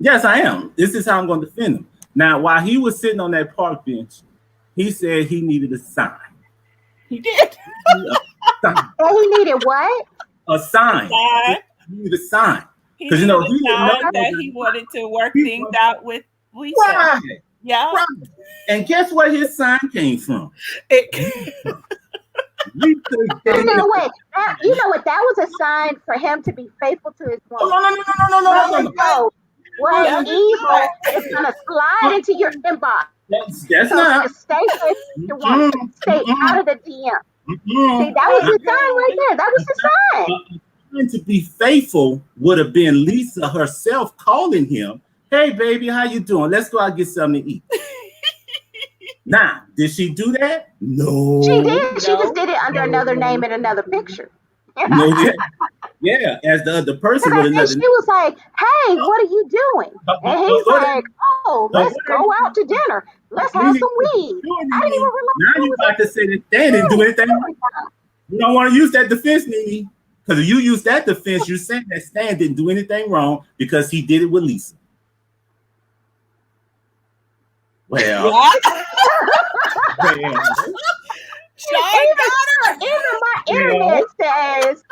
Yes, I am. This is how I'm going to defend him. Now, while he was sitting on that park bench, he said he needed a sign. He did. He needed what? A sign. He needed a sign. Because he wanted to work things out with Lisa. Right. Yeah. Right. And guess where his sign came from? Wait. You know what? That was a sign for him to be faithful to his woman. No. What evil is gonna slide into your inbox? That's not. Stay with your woman. Stay out of the DM. See, that was the sign right there. That was the sign. To be faithful would have been Lisa herself calling him. Hey, baby, how you doing? Let's go out and get something to eat. Now, did she do that? No. She did. She just did it under another name and another picture. Yeah, as the other person with another. She was like, "Hey, what are you doing?" And he's like, "Oh, let's go out to dinner. Let's have some weed." I didn't even realize. Now you about to say that Stan didn't do anything. You don't want to use that defense, Nene, because if you use that defense, you're saying that Stan didn't do anything wrong because he did it with Lisa. Well. Even my internet says,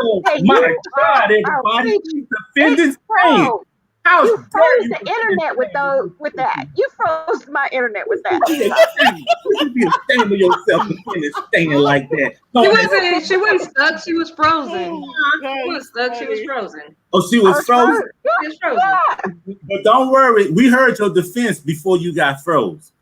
my God, everybody, he's defending Stan. How you froze the internet with that. You froze my internet with that. You should be ashamed of yourself defending Stan like that. She wasn't stuck. She was frozen. She was stuck. She was frozen. Oh, she was frozen? She was frozen. Yeah. But don't worry. We heard your defense before you got froze.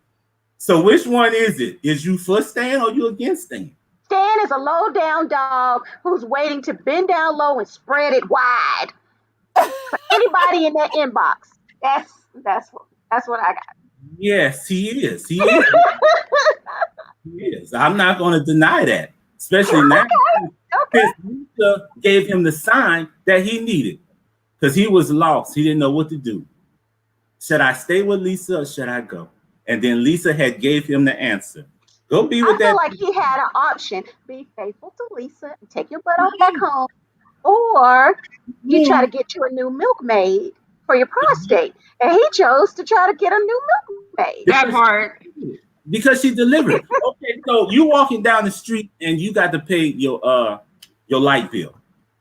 So which one is it? Is you for Stan or you against Stan? Stan is a low down dog who's waiting to bend down low and spread it wide for anybody in that inbox. That's what I got. Yes, he is. He is. I'm not going to deny that, especially now. Because Lisa gave him the sign that he needed because he was lost. He didn't know what to do. Should I stay with Lisa or should I go? And then Lisa had gave him the answer. Go be with that. I feel like he had an option. Be faithful to Lisa and take your butt on back home. or you try to get you a new milkmaid for your prostate. And he chose to try to get a new milkmaid. That part. Because she delivered. Okay, so you walking down the street and you got to pay your light bill,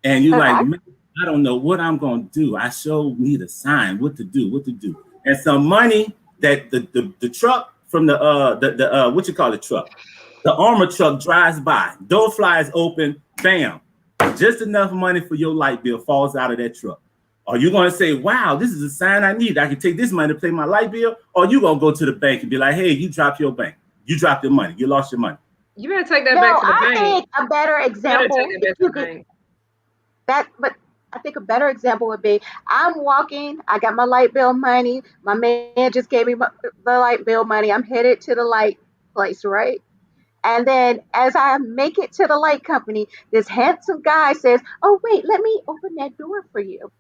and you like, Okay. man, I don't know what I'm gonna do. I sure need a sign. What to do? And some money that the truck from the what you call the truck, the armor truck drives by. Door flies open. Bam, just enough money for your light bill falls out of that truck. Are you going to say, wow, this is a sign I need? I can take this money to pay my light bill? Or you going to go to the bank and be like, hey, you dropped your bank. You dropped your money. You lost your money. You better take that No, back to the I bank. think a better You better example, take it back to the bank. but I think a better example would be I'm walking, I got my light bill money. My man just gave me the light bill money. I'm headed to the light place, right? And then as I make it to the light company, this handsome guy says, oh, wait, let me open that door for you.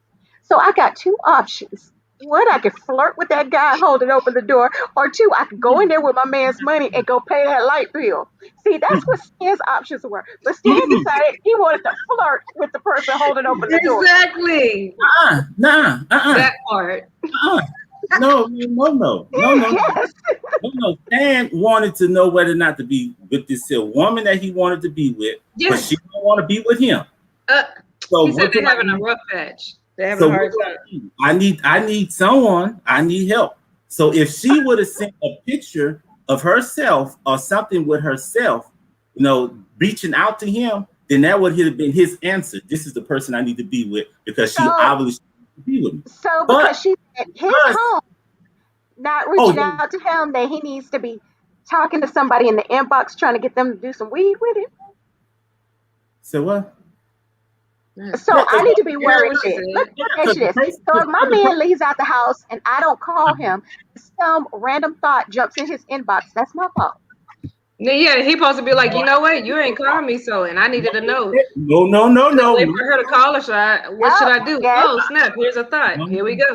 So I got two options. One, I could flirt with that guy holding open the door, or two, I could go in there with my man's money and go pay that light bill. See, that's what Stan's options were. But Stan decided he wanted to flirt with the person holding open the door. Exactly. That part. No. Yes. No. Stan wanted to know whether or not to be with this woman that he wanted to be with, but she don't want to be with him. So he said they're having a rough patch. They're having So a hard time. I need someone. I need help. So if she would have sent a picture of herself or something with herself, reaching out to him, then that would have been his answer. This is the person I need to be with because she obviously wants to be with me. So because she's at his home, not reaching out to him, that he needs to be talking to somebody in the inbox trying to get them to do some weed with him. So what? So I need to be worried. Let me ask you this. So if my man leaves out the house and I don't call him, some random thought jumps in his inbox, that's my fault. Yeah, he supposed to be like, you know what? You ain't called me, and I needed to know. No. Wait for her to call us. What should I do? Yes. Oh, snap. Here's a thought. Here we go.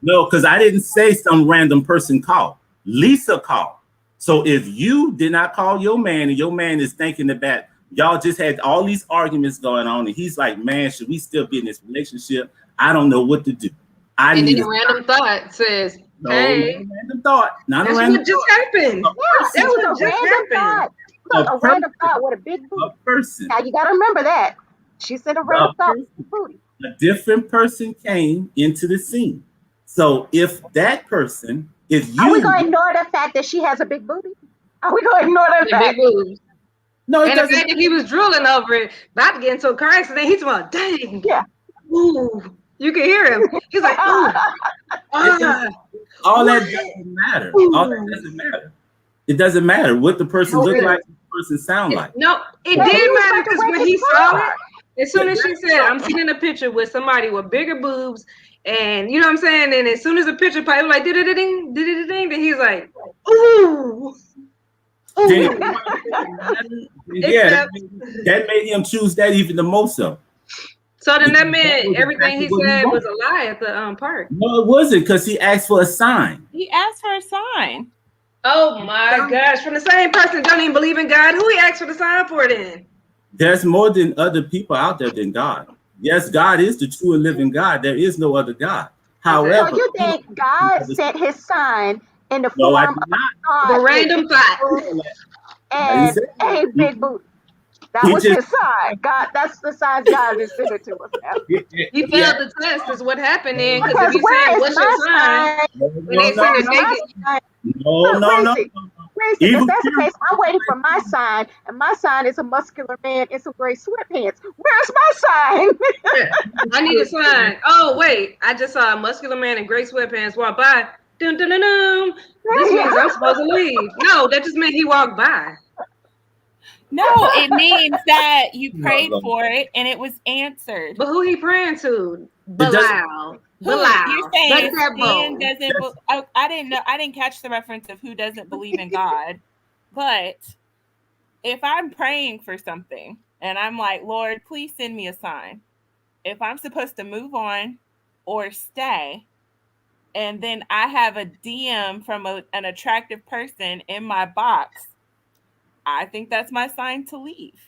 No, because I didn't say some random person called. Lisa called. So if you did not call your man and your man is thinking that y'all just had all these arguments going on and he's like, man, should we still be in this relationship? I don't know what to do. And then a random thought says, hey. No random thought. Not a random what just happened. That was a random thought. A random thought with a big booty. A person. Now you got to remember that. She said a random thought with a booty. A different person came into the scene. So if that person, if you... Are we going to ignore the fact that she has a big booty? Are we going to ignore that fact? Big boobs. No, and the fact that he was drooling over it, about to get into a car accident, he's like, dang. Yeah. Ooh. You can hear him. He's like, ooh. All that doesn't matter. All that doesn't matter. It doesn't matter what the person look like, what the person sound like. No, it did matter because when he saw it, as soon as she said, I'm seeing a picture with somebody with bigger boobs, and you know what I'm saying? And as soon as the picture played, like, ding, then he's like, ooh. Yeah, that made him choose that even the most so. So then that meant everything he said was a lie at the park. No, it wasn't because he asked for a sign. He asked for a sign. Oh my gosh, from the same person don't even believe in God. Who he asked for the sign for then? There's more than other people out there than God. Yes, God is the true and living God. There is no other God. However, so you think God set his sign in the form of the random thought and a big booty. That was his sign. God, that's the sign God is sending to us now. He failed the test is what happened then. Because if you said, what's your sign? No. Racy, if that's the case, I'm waiting for my sign, and my sign is a muscular man in some gray sweatpants. Where's my sign? I need a sign. Oh, wait. I just saw a muscular man in gray sweatpants walk by. Dun, dun, dun, dun. This means I'm supposed to leave. No, that just meant he walked by. No, it means that you prayed for it and it was answered. But who he praying to? Bilal. You're saying Stan doesn't. I didn't know. I didn't catch the reference of who doesn't believe in God. But if I'm praying for something and I'm like, Lord, please send me a sign. If I'm supposed to move on or stay, and then I have a DM from an attractive person in my box, I think that's my sign to leave.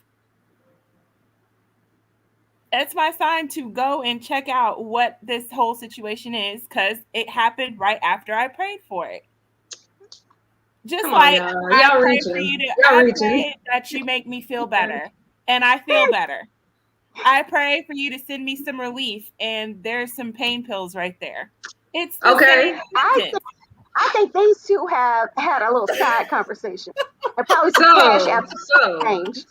It's my sign to go and check out what this whole situation is, because it happened right after I prayed for it. Just Come on, like y'all. I Y'all pray for reaching. you to, Y'all I reaching. pray that you make me feel better, and I feel better. I pray for you to send me some relief, and there's some pain pills right there. It's the Okay. same I sentence. I think these two have had a little side conversation and probably some cash So, apps exchange.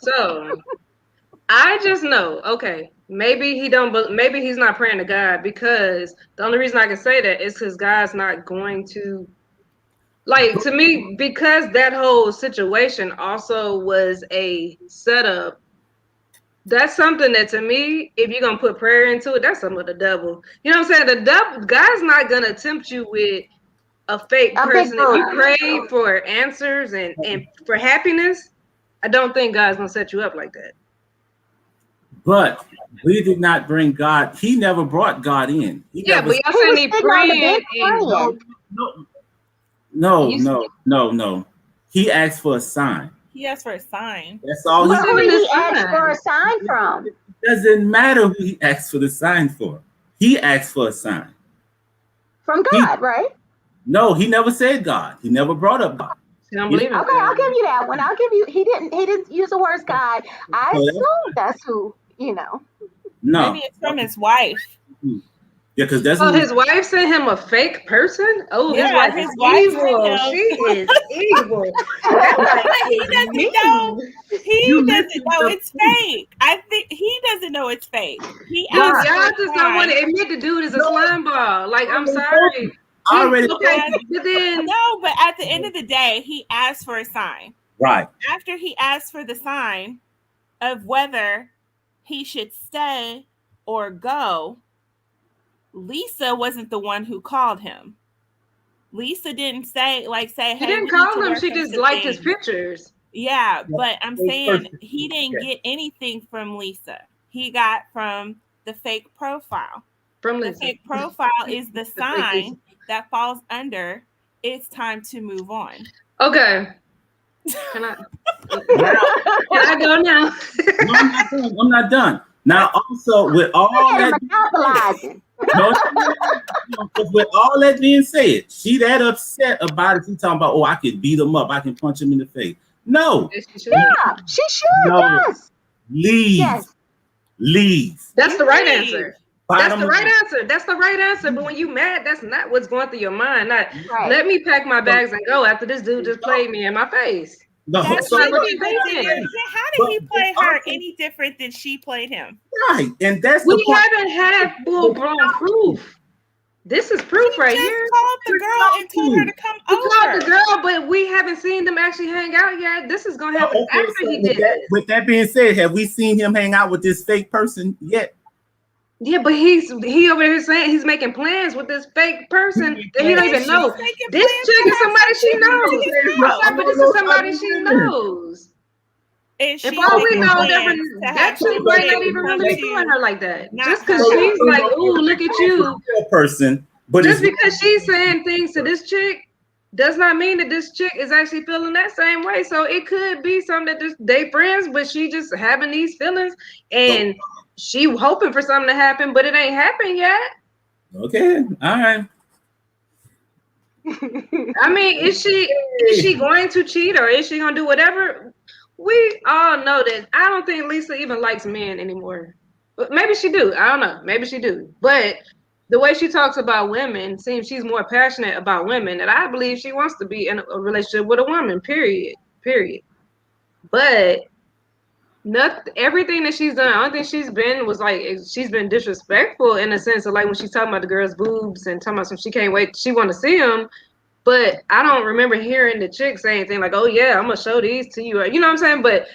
I just know, okay, maybe he don't, but maybe he's not praying to God, because the only reason I can say that is because God's not going to, like, to me, because that whole situation also was a setup. That's something that, to me, if you're gonna put prayer into it, that's something of the devil. You know what I'm saying? The devil, God's not gonna tempt you with a fake A big person. If you boob. pray for answers and for happiness, I don't think God's gonna set you up like that. But we did not bring God. He never brought God in. He Yeah, never. but y'all He saying was he sitting on the praying bench and No, praying. no. He asked for a sign. He asked for a sign. That's all who's But he who sending did this he ask for sign? a sign from? It doesn't matter who he asked for the sign for. He asked for a sign. From He God, right? No, he never said God. He never brought up God. She don't He believe didn't- in Okay, I'll God. give you that one. I'll give you. He didn't use the words God. I so assume that's who. You know. Maybe no. it's from his wife. Yeah, because that's Oh, who. his wife sent him a fake person? Oh, his Yeah, wife is his wife sent evil. him. She is evil. That wife But he is doesn't know. mean. He You doesn't missing know the it's point. fake. I think he doesn't know it's fake. He Y'all asked for a just don't want sign. to admit the dude is a No, slime ball. Like, I I'm already told you. sorry. I already Okay, told you. but then No, but at the end of the day, he asked for a sign. Right. After he asked for the sign of whether he should stay or go, Lisa wasn't the one who called him. Lisa didn't say, she hey, didn't we need call to him. work She on just some liked his things. pictures. Yeah, but I'm saying Person. he didn't Okay. get anything from Lisa. He got from the fake profile. From The Lisa. fake profile is the fake sign Lisa. that falls under it's time to move on. Okay. Can I go now? No, I'm not done. I'm not done. Now, also with all Look at him that, monopolizing. no, with all that being said, she that upset about it. She talking about, oh, I can beat him up. I can punch him in the face. No, Yes, she should. Yeah, she should. no, Yes. leave, Yes. leave. That's the right Leave. answer. That's Bottom the right line. answer. That's the right answer. But when you mad, that's not what's going through your mind. Not Right. let me pack my bags and go after this dude just played me in my face. No, That so not should what be you're what's in your thinking. head. How did he play her also, any different than she played him? right, and that's the We point. haven't had full blown proof. This is proof He right just here. called the girl and told her to come He called over. the girl, but we haven't seen them actually hang out yet. This is gonna happen Okay, after so he did this. with that being said, have we seen him hang out with this fake person yet? Yeah, but he over here saying he's making plans with this fake person that he don't even She's know. making This plans chick to is have somebody she sex knows. with his I'm house. sorry, but this is somebody she knows. And And she's for all we making know, plans to that have chick some might chick not even come really be feeling to her like that. not Just because her house. she's like, "Ooh, look at you." Real person, but Just it's because she's saying things to this chick does not mean that this chick is actually feeling that same way. So it could be something that they friends, but she just having these feelings and she hoping for something to happen, but it ain't happened yet. okay. All right. I mean, is she going to cheat or is she gonna do whatever? We all know that. I don't think Lisa even likes men anymore. But maybe she do. I don't know. Maybe she do. But the way she talks about women seems she's more passionate about women, and I believe she wants to be in a relationship with a woman. Period. Period. But nothing. Everything that she's done, I don't think she's been was like she's been disrespectful in a sense of like when she's talking about the girl's boobs and talking about some she can't wait, she want to see them. But I don't remember hearing the chick say anything like, "Oh yeah, I'm gonna show these to you." You know what I'm saying? But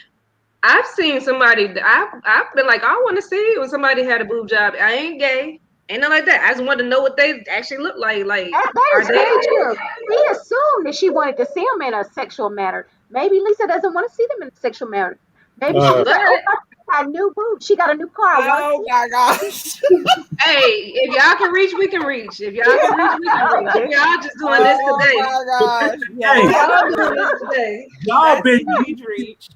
I've seen somebody. I've been like, I want to see when somebody had a boob job. I ain't gay, ain't nothing like that. I just want to know what they actually look like. Like, That are is they? very true. We assumed that she wanted to see him in a sexual manner. Maybe Lisa doesn't want to see them in a sexual manner. Maybe she was like, "Oh, I got a new boob. She got a new car. I want to see." My gosh. Hey, if y'all can reach, we can reach. If y'all can reach, we can reach. If y'all just doing this today, gosh. Hey, y'all doing this today.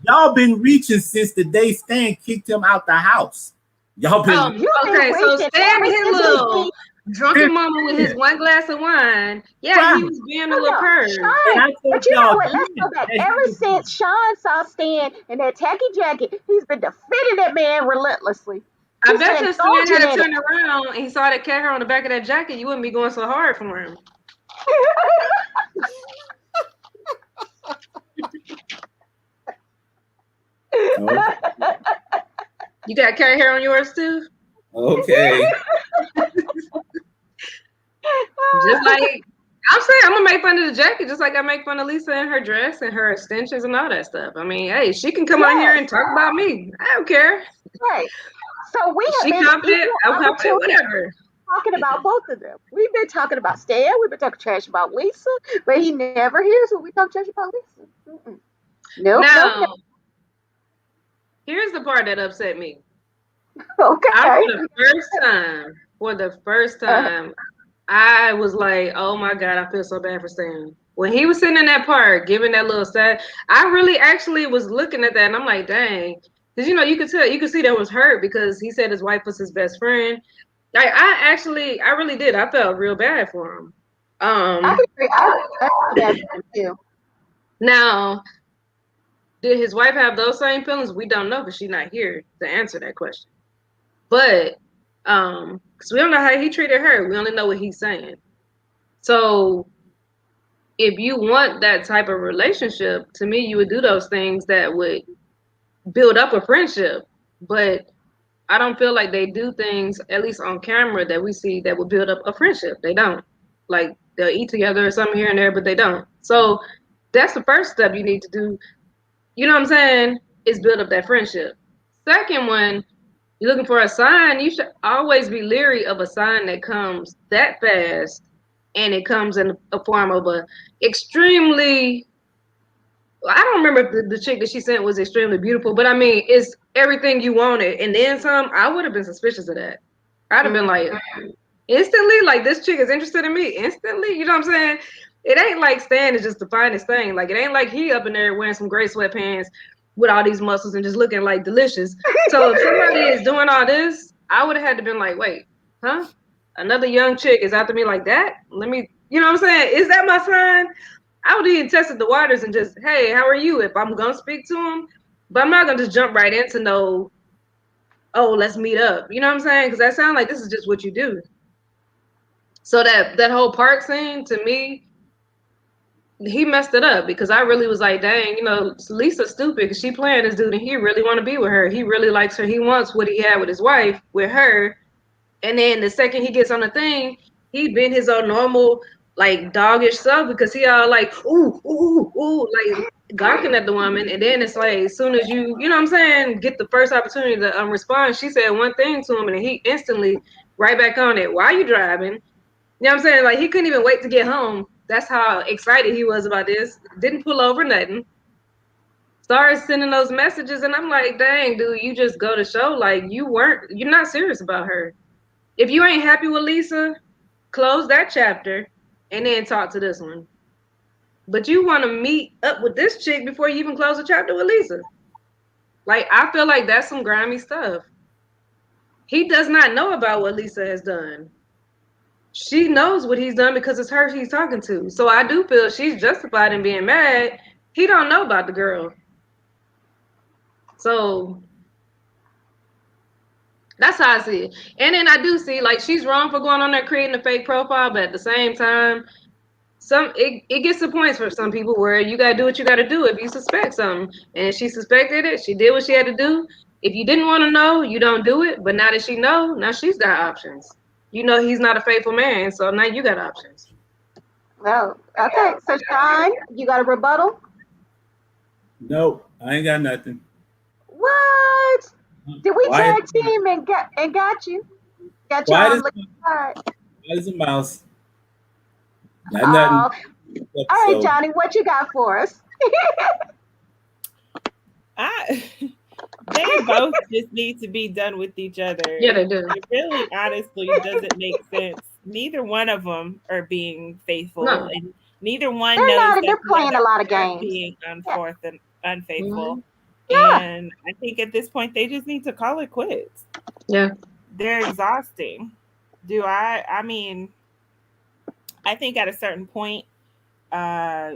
y'all been reaching since the day Stan kicked him out the house. Y'all been Okay, so Stan his little drunken mama with his one glass of wine. Yeah, he was being a little perv. Shawn, but you know what? Let's go back. Ever since Shawn saw Stan in that tacky jacket, he's been defending that man relentlessly. I bet you Stan had to turn around and he saw that cat hair on the back of that jacket. You wouldn't be going so hard for him. Oh. You got cat hair on yours too? Okay. Just like I'm saying, I'm gonna make fun of the jacket, just like I make fun of Lisa and her dress and her extensions and all that stuff. I mean, hey, she can come on here and talk about me. I don't care. Right. So we have been confident, I'm confident, whatever. Talking about both of them. We've been talking about Stan. We've been talking trash about Lisa, but he never hears when we talk trash about Lisa. Nope. Now, here's the part that upset me. Okay. For the first time, I was like, oh my God, I feel so bad for Stan. When he was sitting in that park, giving that little sad, I really actually was looking at that and I'm like, dang. Because, you know, you could see that was hurt because he said his wife was his best friend. Like, I really did. I felt real bad for him. I agree. I feel bad for him too. Now, did his wife have those same feelings? We don't know because she's not here to answer that question. But, because we don't know how he treated her. We only know what he's saying. So, if you want that type of relationship, to me, you would do those things that would build up a friendship. But I don't feel like they do things, at least on camera, that we see that will build up a friendship. They don't. Like, they'll eat together or something here and there, but they don't. So, that's the first step you need to do. You know what I'm saying? Is build up that friendship. Second one, you're looking for a sign. You should always be leery of a sign that comes that fast, and it comes in a form of a extremely. I don't remember if the chick that she sent was extremely beautiful, but I mean, it's everything you wanted, and then some. I would have been suspicious of that. I'd have been like, instantly, like this chick is interested in me instantly. You know what I'm saying? It ain't like Stan is just the finest thing. Like, it ain't like he up in there wearing some gray sweatpants with all these muscles and just looking like delicious. So if somebody is doing all this, I would have had to been like, wait, huh? Another young chick is after me like that? Let me, you know what I'm saying? Is that my sign? I would even tested the waters and just, hey, how are you? If I'm going to speak to him, but I'm not going to just jump right into no, oh, let's meet up. You know what I'm saying? Because that sounds like this is just what you do. So that whole park scene, to me, he messed it up because I really was like, dang, you know, Lisa's stupid because she playing this dude and he really want to be with her. He really likes her. He wants what he had with his wife, with her. And then the second he gets on the thing, he been his own normal, like, doggish self because he all like, ooh, ooh, ooh, like gawking at the woman. And then it's like, as soon as you know what I'm saying, get the first opportunity to respond, she said one thing to him and he instantly right back on it. Why are you driving? You know what I'm saying? Like, he couldn't even wait to get home. That's how excited he was about this. Didn't pull over nothing. Started sending those messages, and I'm like, dang, dude, you just go to show like you're not serious about her. If you ain't happy with Lisa, close that chapter and then talk to this one. But you want to meet up with this chick before you even close the chapter with Lisa. Like, I feel like that's some grimy stuff. He does not know about what Lisa has done. She knows what he's done because it's her he's talking to. So I do feel she's justified in being mad. He don't know about the girl. So that's how I see it. And then I do see, like, she's wrong for going on there creating a fake profile, but at the same time, it gets to points for some people where you gotta do what you gotta do if you suspect something. And she suspected it, she did what she had to do. If you didn't want to know, you don't do it. But now that she know, now she's got options. You know he's not a faithful man, so now you got options. Well, okay. So, Shawn, you got a rebuttal? Nope, I ain't got nothing. What? Did we tag team and got you? Got you on the side. Quiet as a mouse. Got nothing. All right, Johnny, what you got for us? They both just need to be done with each other. Yeah, they do. It really, honestly, doesn't make sense. Neither one of them are being faithful, and neither one knows they're playing a lot of games, being unfaithful. Mm-hmm. Yeah. And I think at this point they just need to call it quits. Yeah. They're exhausting. I mean, I think at a certain point, uh,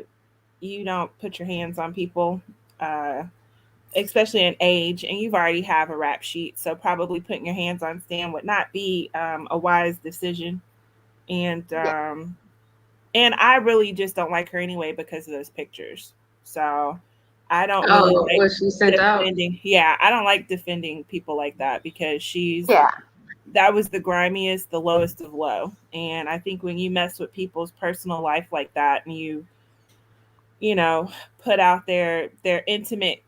you don't put your hands on people, uh, especially in age, and you've already have a rap sheet. So probably putting your hands on Stan would not be a wise decision. And Yeah. and I really just don't like her anyway because of those pictures. So I don't really Oh, like what she sent out? defending. Yeah, I don't like defending people like that because Yeah. that was the grimiest, the lowest of low. And I think when you mess with people's personal life like that and you know, put out their intimate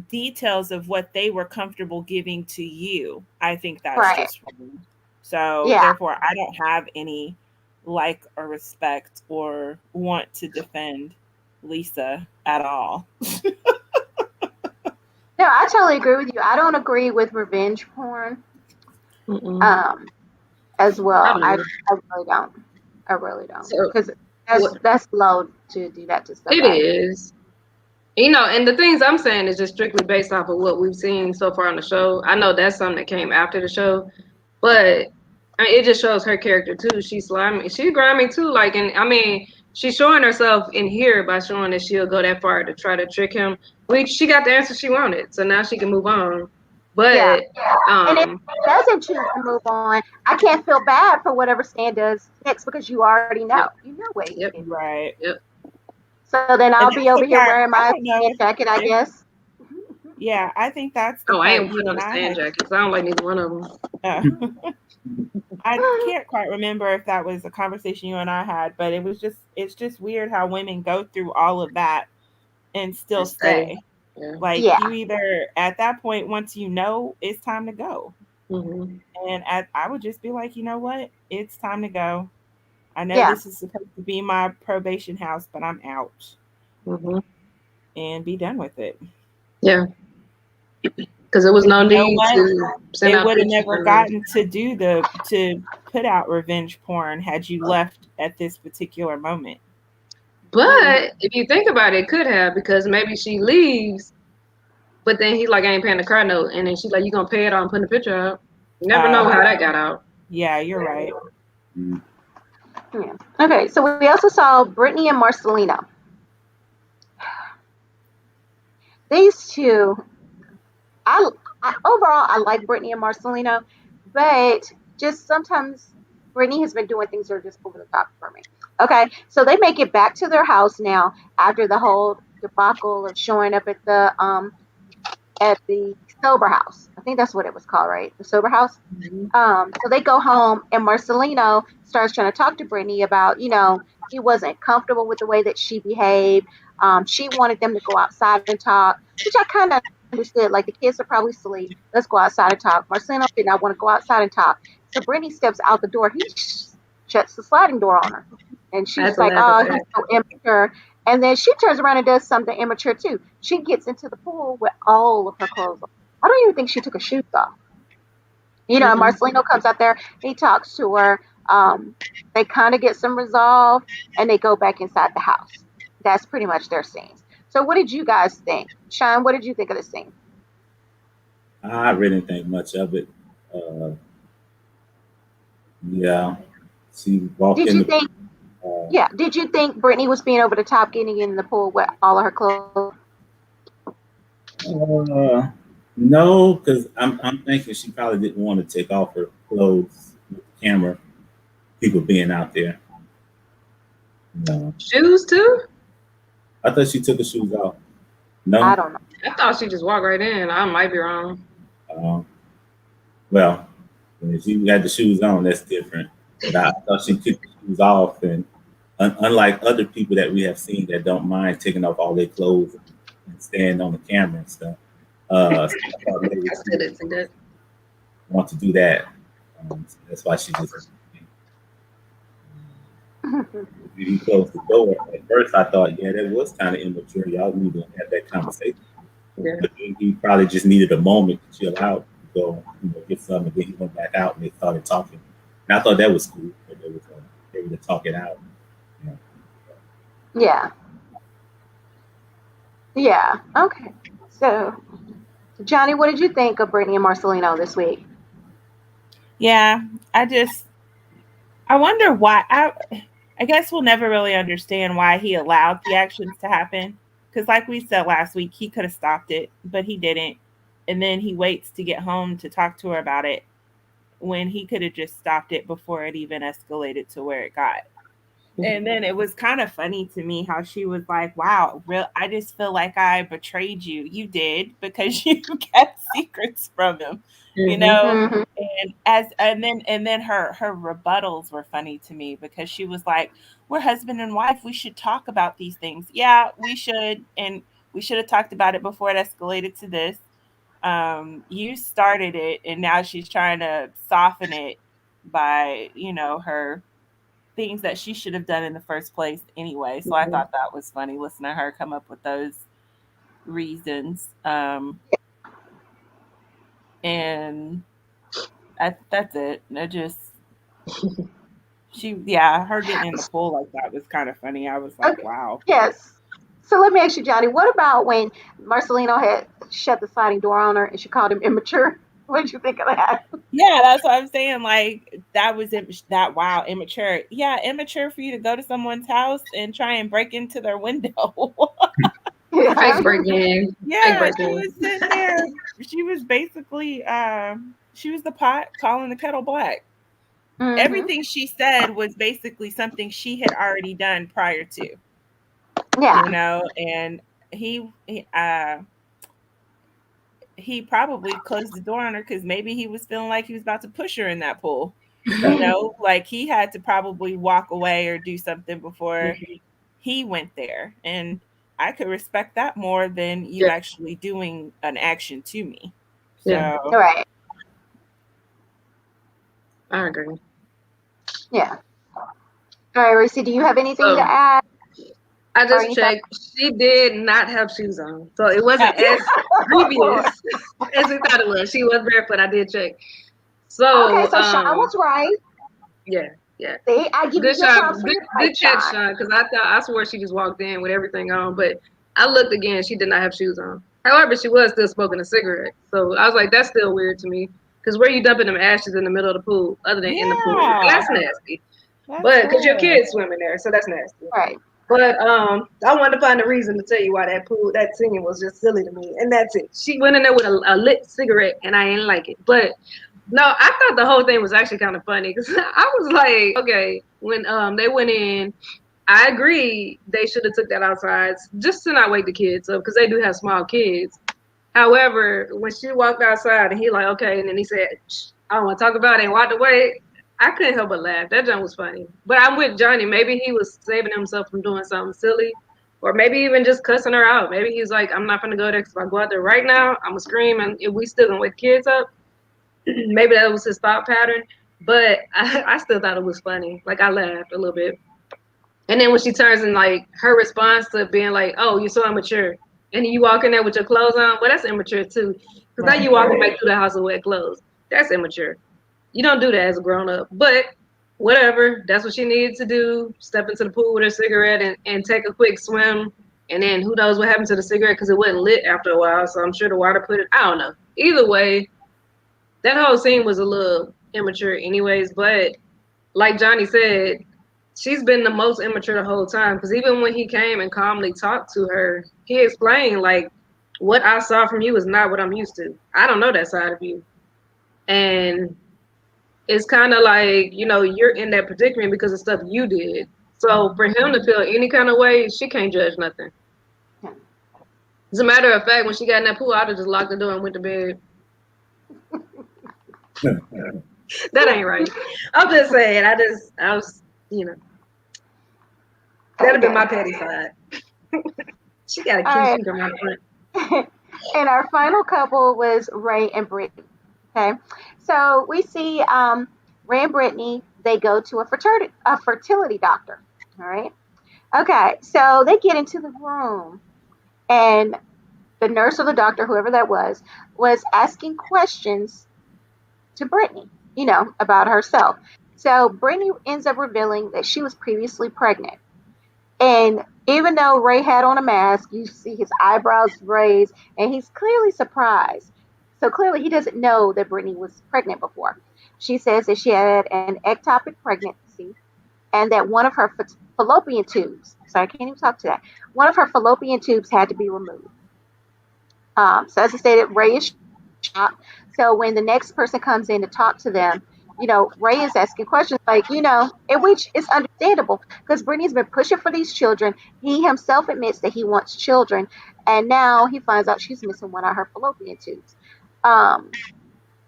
details of what they were comfortable giving to you, I think that's Right. just wrong. So Yeah. therefore I don't have any like or respect or want to defend Lisa at all. No, I totally agree with you. I don't agree with revenge porn Mm-mm. as I well. don't know. I really don't. I really don't. So Because what that's low to do that to it somebody. is. And the things I'm saying is just strictly based off of what we've seen so far on the show. I know that's something that came after the show, but I mean, it just shows her character too. She's slimy. She's grimy too. Like, and I mean, she's showing herself in here by showing that she'll go that far to try to trick him. She got the answer she wanted, so now she can move on. Yeah. But And if he doesn't choose to move on, I can't feel bad for whatever Stan does next because you already know. yep, You know what he yep, did. Right. yep. So then And I'll that's be over the here part wearing I my don't know Stan jacket, I if guess. yeah, I think that's the Oh, I part ain't you putting on and the I stand had. jacket because I don't like neither one of them. Uh, I can't quite remember if that was a conversation you and I had, but it's just weird how women go through all of that and still And stay. stay. Yeah. Like Yeah. you either at that point once you know it's time to go. Mm-hmm. And I would just be like, you know what? It's time to go. I know Yeah. this is supposed to be my probation house, but I'm out Mm-hmm. and be done with it. Yeah. Because there was Because no you know need what? to send They out would have pictures never or nothing. gotten to put out revenge porn had you left at this particular moment. Mhm. But if you think about it, it could have because maybe she leaves, but then he's like, I ain't paying the car note. And then she's like, you going to pay it all and put the picture out. You never know how that got out. Yeah, you're right. Mm. Yeah. Okay, so we also saw Brittany and Marcelino. These two, I, overall I like Brittany and Marcelino, but just sometimes Brittany has been doing things that are just over the top for me. Okay, so they make it back to their house now after the whole debacle of showing up at the sober house. I think that's what it was called, right? The sober house. Mm-hmm. So they go home, and Marcelino starts trying to talk to Brittany about, he wasn't comfortable with the way that she behaved. She wanted them to go outside and talk, which I kind of understood. Like, the kids are probably asleep. Let's go outside and talk. Marcelino did not want to go outside and talk. So Brittany steps out the door. He shuts the sliding door on her. And I had she's to like, laugh at oh, he's that. so immature. And then she turns around and does something immature, too. She gets into the pool with all of her clothes on. I don't even think she took her shoes off. And Mm-mm. Marcelino comes out there, he talks to her. They kind of get some resolve, and they go back inside the house. That's pretty much their scenes. So, what did you guys think? Shawn, what did you think of the scene? I really didn't think much of it. Uh, yeah, she walked Did in you the. think, Uh, yeah, did you think Brittany was being over the top getting in the pool with all of her clothes? uh, no, because I'm thinking she probably didn't want to take off her clothes with the camera. People being out there. No, Shoes too? I thought she took her shoes off. I No, don't know. I thought she just walked right in. I might be wrong. uh, well, if she had the shoes on, that's different. But I thought she took the shoes off, and unlike other people that we have seen that don't mind taking off all their clothes and stand on the camera and stuff, so I thought maybe I she still didn't see that. want to do that. So that's why she just he closed the door. At first, I thought, yeah, that was kind of immature. Y'all need to have that conversation. Yeah. But then he probably just needed a moment to chill out, go, get something. And then he went back out and they started talking. And I thought that was cool. That they was able to talk it out. You know. Yeah. Yeah. Okay. So, Johnny, what did you think of Brittany and Marcelino this week? Yeah, I wonder why. I guess we'll never really understand why he allowed the actions to happen. Because, like we said last week, he could have stopped it, but he didn't. And then he waits to get home to talk to her about it when he could have just stopped it before it even escalated to where it got. And then it was kind of funny to me how she was like, "Wow, real I just feel like I betrayed you. You did because you kept secrets from him." You Mm-hmm. know? Mm-hmm. And then her rebuttals were funny to me because she was like, "We're husband and wife. We should talk about these things." Yeah, we should, and we should have talked about it before it escalated to this. You started it, and now she's trying to soften it by, her things that she should have done in the first place anyway. So I Mm-hmm. thought that was funny, listening to her come up with those reasons. And that's it. I just her getting in the pool like that was kind of funny. I was like, Okay. wow. Yes. So let me ask you, Johnny, what about when Marcelino had shut the sliding door on her and she called him immature? What did you think of that? Yeah, that's what I'm saying. Like that was that wow, immature. Yeah, immature for you to go to someone's house and try and break into their window. Fake Yeah. break in. Fake Yeah, break she in. was sitting there. She was basically she was the pot calling the kettle black. Mm-hmm. Everything she said was basically something she had already done prior to, Yeah. and he probably closed the door on her because maybe he was feeling like he was about to push her in that pool. Like he had to probably walk away or do something before he went there. And I could respect that more than you Yeah, actually doing an action to me. yeah, All So, right. I agree. Yeah. All right, Reese, do you have anything to So add I or just any thoughts? checked. She did not have shoes on, so it yeah. wasn't as Oh, Lord. grievous as we thought it was. She was barefoot. I did check. Okay, So so Sean was right. yeah, yeah. See, I give you Good your shot. props for Good your good right, check, Sean. Shawn. Because I swore she just walked in with everything on, but I looked again. She did not have shoes on. However, she was still smoking a cigarette. So I was like, that's still weird to me. Because where you dumping them ashes in the middle of the pool, other than in the pool? Yeah. That's nasty. That's But because your weird. kids swim in there, so that's nasty. Right. But I wanted to find a reason to tell you why that scene was just silly to me, and that's it. She went in there with a lit cigarette, and I ain't like it. But no, I thought the whole thing was actually kind of funny because I was like, okay, when they went in, I agree they should have took that outside just to not wake the kids up because they do have small kids. However, when she walked outside and he like, okay, and then he said, "Shh, I don't want to talk about it," and walked away. I couldn't help but laugh. That joke was funny. But I'm with Johnny. Maybe he was saving himself from doing something silly, or maybe even just cussing her out. Maybe he's like, I'm not gonna go there because if I go out there right now, I'm gonna scream, and if we still gonna wake kids up. Maybe that was his thought pattern. But I still thought it was funny. Like I laughed a little bit. And then when she turns and like her response to being like, "Oh, you're so immature," and you walk in there with your clothes on, well, that's immature too. Because now you Right. walking back through the house with wet clothes. That's immature. You don't do that as a grown up. But whatever, that's what she needed to do. Step into the pool with her cigarette and take a quick swim. And then who knows what happened to the cigarette because it wasn't lit after a while. So I'm sure the water put it. I don't know. Either way, that whole scene was a little immature, anyways. But like Johnny said, she's been the most immature the whole time. Because even when he came and calmly talked to her, he explained like, "What I saw from you is not what I'm used to. I don't know that side of you." And it's kind of like, you're in that predicament because of stuff you did. So for him to feel any kind of way, she can't judge nothing. As a matter of fact, when she got in that pool, I'd have just locked the door and went to bed. That ain't right. I'm just saying. I was, that'd have been my Okay. petty side. She got a All cute right. shooter, my friend. And our final couple was Ray and Brittany. Okay. So we see Ray and Brittany, they go to a fertility doctor. All right. Okay. So they get into the room and the nurse or the doctor, whoever that was asking questions to Brittany, about herself. So Brittany ends up revealing that she was previously pregnant. And even though Ray had on a mask, you see his eyebrows raised, and he's clearly surprised. So clearly he doesn't know that Brittany was pregnant before. She says that she had an ectopic pregnancy and that one of her fallopian tubes, sorry, I can't even talk to that, one of her fallopian tubes had to be removed. So as I stated, Ray is shocked. So when the next person comes in to talk to them, Ray is asking questions like, in which is understandable because Brittany's been pushing for these children. He himself admits that he wants children, and now he finds out she's missing one of her fallopian tubes.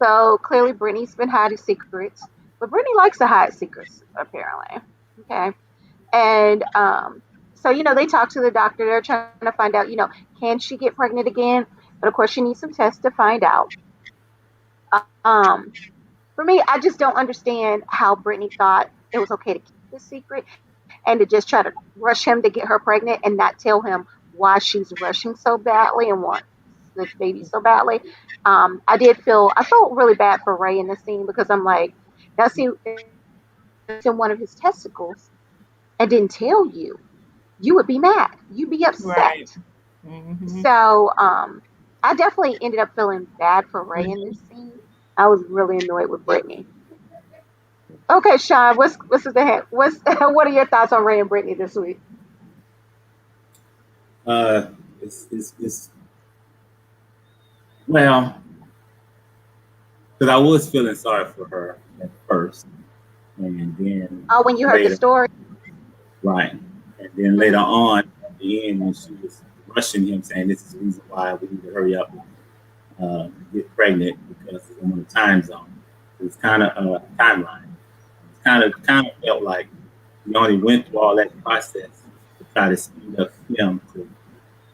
So clearly Brittany's been hiding secrets, but Brittany likes to hide secrets, apparently. Okay. And so, they talk to the doctor. They're trying to find out, can she get pregnant again? But of course, she needs some tests to find out. Um, for me, I just don't understand how Brittany thought it was okay to keep this secret and to just try to rush him to get her pregnant and not tell him why she's rushing so badly and wants this baby so badly. I felt really bad for Ray in this scene because I'm like, now see, it's in one of his testicles and didn't tell you, you would be mad. You'd be upset. Right. Mm-hmm. So I definitely ended up feeling bad for Ray in this scene. I was really annoyed with Brittany. Okay, Shawn, what are your thoughts on Ray and Brittany this week? It's well, because I was feeling sorry for her at first, and then when you heard later, the story, right, and then later on at the end when she was rushing him, saying this is the reason why we need to hurry up and get pregnant because it's on the time zone. It's kind of a timeline. It kind of felt like we only went through all that process to try to speed up him to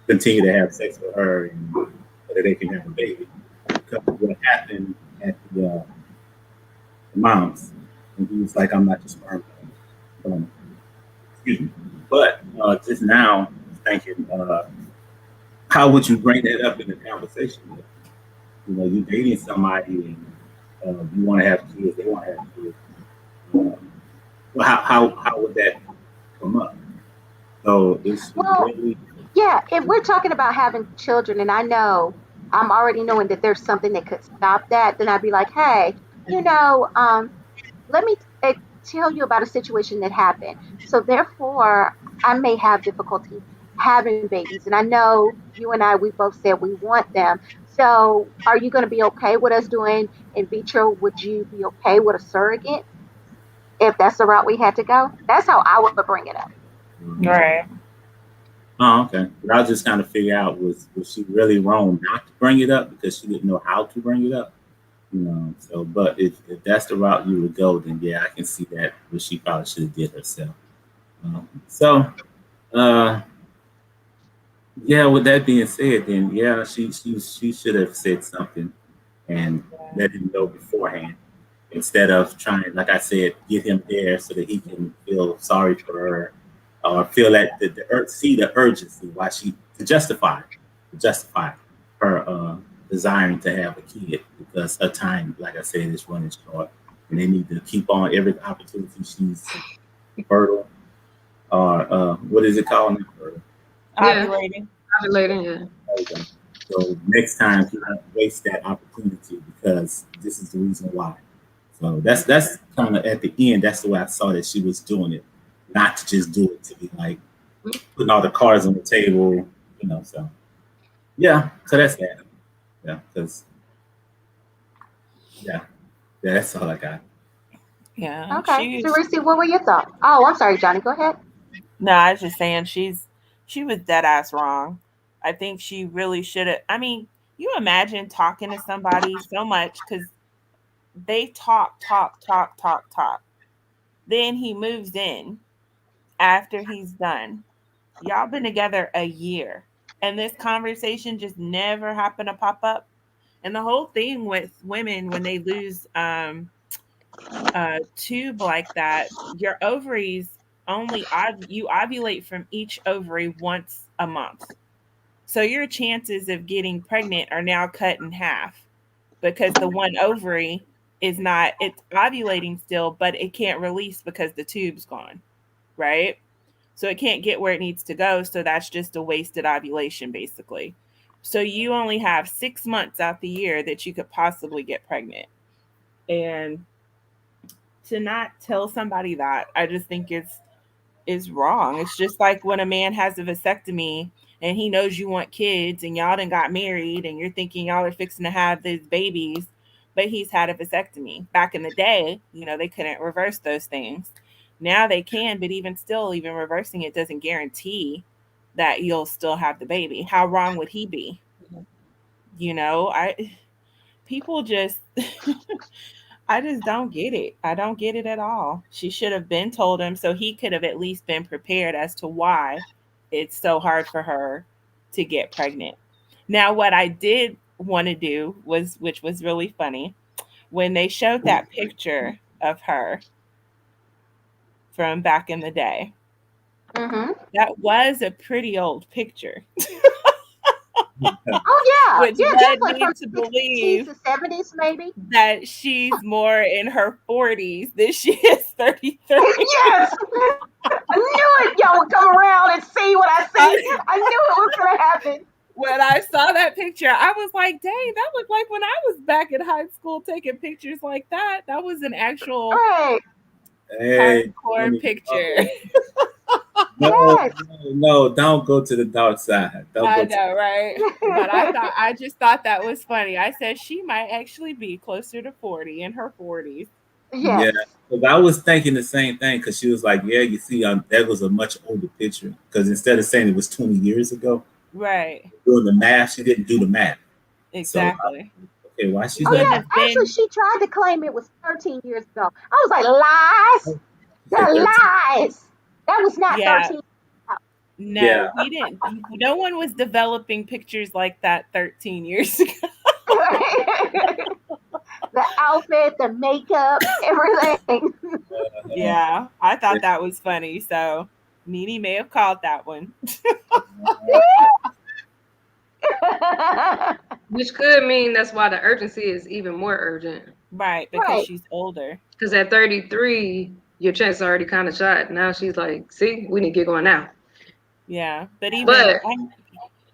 continue to have sex with her and so that they can have a baby. Because of what happened at the mom's, and he was like, "I'm not your sperm donor." Excuse me. But just now, thinking, how would you bring that up in the conversation? You're dating somebody and you want to have kids, they want to have kids. Well, how would that come up? So it's really. Yeah, if we're talking about having children, and I know I'm already knowing that there's something that could stop that, then I'd be like, hey, let me tell you about a situation that happened. So therefore, I may have difficulty having babies, and I know you and we both said we want them. So are you going to be okay with us doing in vitro? Would you be okay with a surrogate if that's the route we had to go? That's how I would bring it up. Right. Oh, okay. But I was just kind of figure out was she really wrong not to bring it up because she didn't know how to bring it up? So but if that's the route you would go, then yeah, I can see that what she probably should have did herself. Yeah, with that being said, then yeah, she should have said something and let him know beforehand instead of trying, like I said, get him there so that he can feel sorry for her or feel that see the urgency why to justify her desiring to have a kid because her time, like I said, is running short, and they need to keep on every opportunity she's fertile or what is it called? Fertile. Ovulating. Ovulating, yeah. So next time, you don't waste that opportunity because this is the reason why. So that's kind of at the end. That's the way I saw that she was doing it, not to just do it to be like putting all the cards on the table, So yeah, so that's that. Yeah, because yeah, that's all I got. Yeah. Okay, Teresa, what were your thoughts? Oh, I'm sorry, Johnny. Go ahead. No, I was just saying she was dead ass wrong. I think she really should have. I mean, you imagine talking to somebody so much because they talk. Then he moves in after he's done. Y'all been together a year, and this conversation just never happened to pop up. And the whole thing with women when they lose tube like that, your ovaries you ovulate from each ovary once a month. So your chances of getting pregnant are now cut in half because the one ovary it's ovulating still, but it can't release because the tube's gone, right? So it can't get where it needs to go. So that's just a wasted ovulation, basically. So you only have 6 months out the year that you could possibly get pregnant. And to not tell somebody that, I just think is wrong. It's just like when a man has a vasectomy and he knows you want kids and y'all done got married and you're thinking y'all are fixing to have these babies, but he's had a vasectomy. Back in the day, they couldn't reverse those things. Now they can, but even still, even reversing it doesn't guarantee that you'll still have the baby. How wrong would he be? People just I just don't get it. I don't get it at all. She should have been told him so he could have at least been prepared as to why it's so hard for her to get pregnant. Now, what I did want to do was, which was really funny, when they showed that picture of her from back in the day. Mm-hmm. That was a pretty old picture. Oh yeah, Which yeah, led definitely me from to the 60s believe to 70s, maybe. that she's more in her 40s than she is 33. Yes, I knew it. Y'all would come around and see what I see. I knew it was gonna happen. When I saw that picture, I was like, dang, that looked like when I was back in high school taking pictures like that. That was an actual Right. hardcore picture. Yes. No, don't go to the dark side. I know, right? But I just thought that was funny. I said she might actually be closer to 40 in her 40s. Yeah, Yes. because I was thinking the same thing. Because she was like, "Yeah, you see, that was a much older picture." Because instead of saying it was 20 years ago, Right. doing the math, she didn't do the math. Exactly. So, okay, why she's Oh not? yeah. Actually, she tried to claim it was 13 years ago. I was like, lies. The lies. That was not Yeah. 13. No, Yeah. we didn't. No one was developing pictures like that 13 years ago. The outfit, the makeup, everything. Yeah, I thought that was funny. So Nene may have called that one. Which could mean that's why the urgency is even more urgent. Right, because Right. she's older. Because at 33, your chance already kind of shot. Now she's like, see, we need to get going now. Yeah, but even But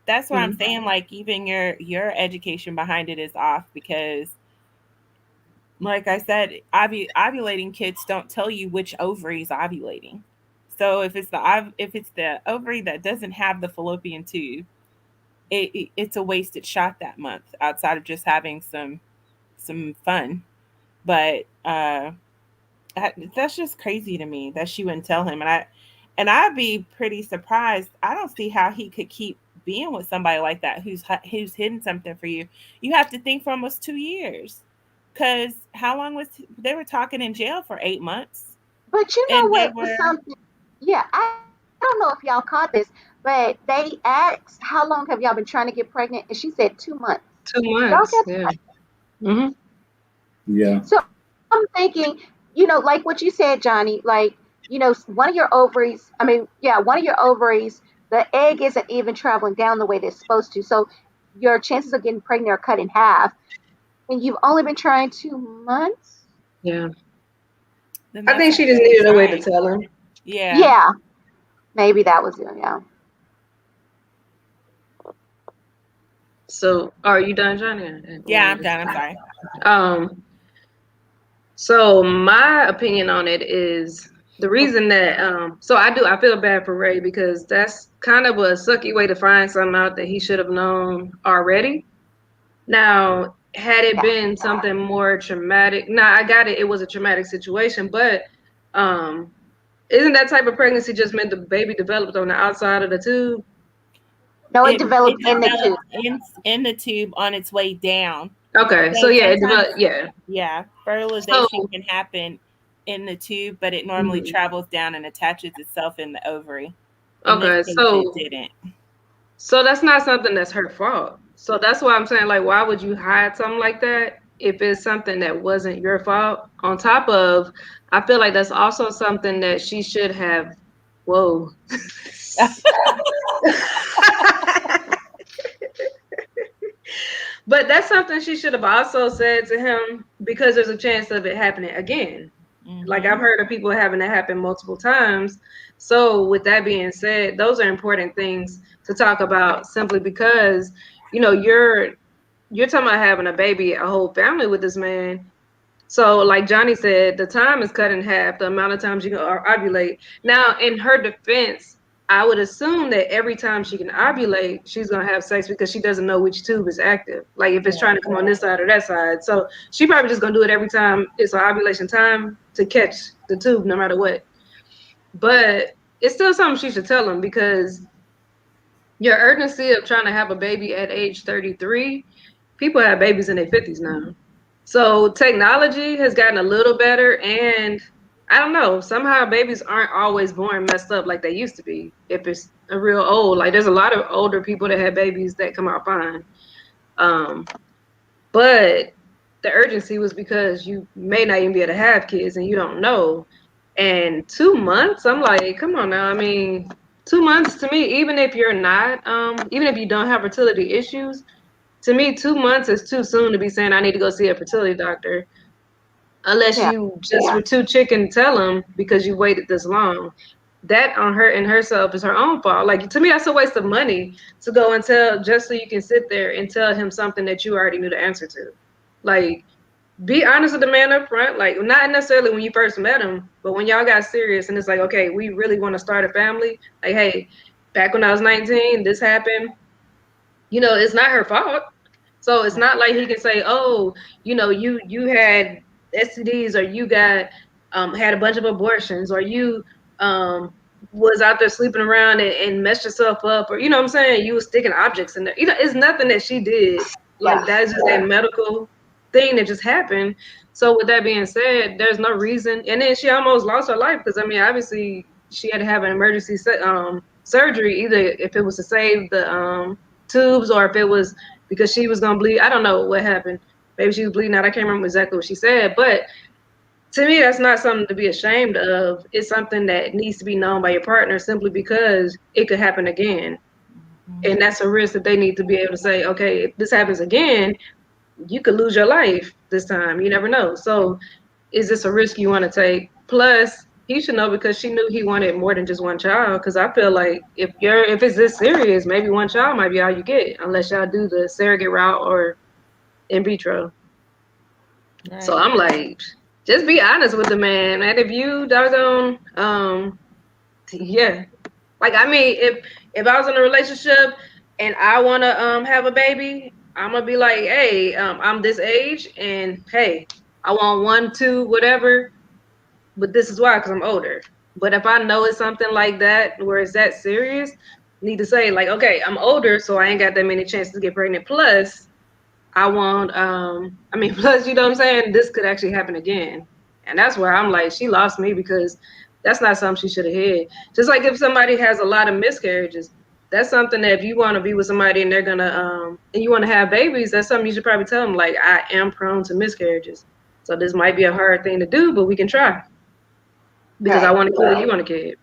that's what I'm saying. Like even your education behind it is off because, like I said, ovulating kids don't tell you which ovary is ovulating. So if it's the ovary that doesn't have the fallopian tube, it's a wasted shot that month outside of just having some fun. But that's just crazy to me that she wouldn't tell him, and I'd be pretty surprised. I don't see how he could keep being with somebody like that who's hidden something for you. You have to think for almost 2 years, because how long was they were talking in jail for 8 months, But you know and they what was were something? Yeah, I don't know if y'all caught this, but they asked, "How long have y'all been trying to get pregnant?" And she said 2 months. 2 Y'all months. got Yeah. Mm-hmm. Yeah. So I'm thinking, like what you said, Johnny, like, one of your ovaries, one of your ovaries, the egg isn't even traveling down the way that it's supposed to. So your chances of getting pregnant are cut in half. And you've only been trying 2 months? Yeah. then I that's think not she just really needed a way to trying. tell him. Yeah. Yeah, maybe that was it, yeah. So, are you done, Johnny? Yeah, I'm done. I'm sorry. So my opinion on it is the reason that so I feel bad for Ray because that's kind of a sucky way to find something out that he should have known already. Now, had it Yeah. been something more traumatic, I got it, it was a traumatic situation, but isn't that type of pregnancy just meant the baby developed on the outside of the tube? No, it It developed in the tube. developed in the tube on its way down. Okay, so So yeah, it sometimes, developed, yeah. yeah, So fertilization can happen in the tube, but it normally travels down and attaches itself in the ovary. In this okay, case, it didn't. so that's not something that's her fault. So that's why I'm saying, like, why would you hide something like that if it's something that wasn't your fault? On top of, I feel like that's also something that she should have. Whoa. But that's something she should have also said to him because there's a chance of it happening again. Like I've heard of people having that happen multiple times. So with that being said, those are important things to talk about simply because, you're talking about having a baby, a whole family with this man. So, like Johnny said, the time is cut in half, the amount of times you can ovulate. Now, in her defense, I would assume that every time she can ovulate, she's going to have sex because she doesn't know which tube is active. Like if it's trying to come on this side or that side. So she probably just going to do it every time it's an ovulation time to catch the tube no matter what. But it's still something she should tell him because your urgency of trying to have a baby at age 33, people have babies in their 50s now. So technology has gotten a little better, and I don't know, somehow babies aren't always born messed up like they used to be. If it's a real old, like there's a lot of older people that have babies that come out fine. But the urgency was because you may not even be able to have kids and you don't know. And 2 months, I'm like, come on now. I mean, 2 months to me, even if you're not, even if you don't have fertility issues, to me, 2 months is too soon to be saying I need to go see a fertility doctor. Unless Yeah. you just were too chicken to tell them because you waited this long. That on her and herself is her own fault. Like to me, that's a waste of money to go and tell just so you can sit there and tell him something that you already knew the answer to. Like, be honest with the man up front. Like, not necessarily when you first met him, but when y'all got serious and it's like, okay, we really want to start a family. Like, hey, back when I was 19, this happened. You know, it's not her fault. So it's not like he can say, "Oh, you had STDs, or you got had a bunch of abortions, or you was out there sleeping around and messed yourself up, or you know what I'm saying, you was sticking objects in there." You know, it's nothing that she did. Like that's just a medical thing that just happened. So with that being said, there's no reason. And then she almost lost her life because I mean, obviously she had to have an emergency surgery, either if it was to save the tubes or if it was because she was gonna bleed. I don't know what happened. Maybe she was bleeding out. I can't remember exactly what she said, but to me, that's not something to be ashamed of. It's something that needs to be known by your partner simply because it could happen again. And that's a risk that they need to be able to say, okay, if this happens again, you could lose your life this time. You never know. So is this a risk you want to take? Plus, he should know because she knew he wanted more than just one child. Because I feel like if it's this serious, maybe one child might be all you get, unless y'all do the surrogate route or in vitro. Right. So I'm like, just be honest with the man. And if you doggone, yeah. Like I mean, if I was in a relationship and I wanna have a baby, I'm gonna be like, hey, I'm this age, and hey, I want 1, 2, whatever. But this is why, because I'm older. But if I know it's something like that, where it's that serious, need to say like, okay, I'm older, so I ain't got that many chances to get pregnant. Plus, I want, plus, you know what I'm saying? This could actually happen again. And that's where I'm like, she lost me because that's not something she should have had. Just like if somebody has a lot of miscarriages, that's something that if you want to be with somebody and they're gonna, and you want to have babies, that's something you should probably tell them, like, I am prone to miscarriages. So this might be a hard thing to do, but we can try. Because I want a kid, you want a kid.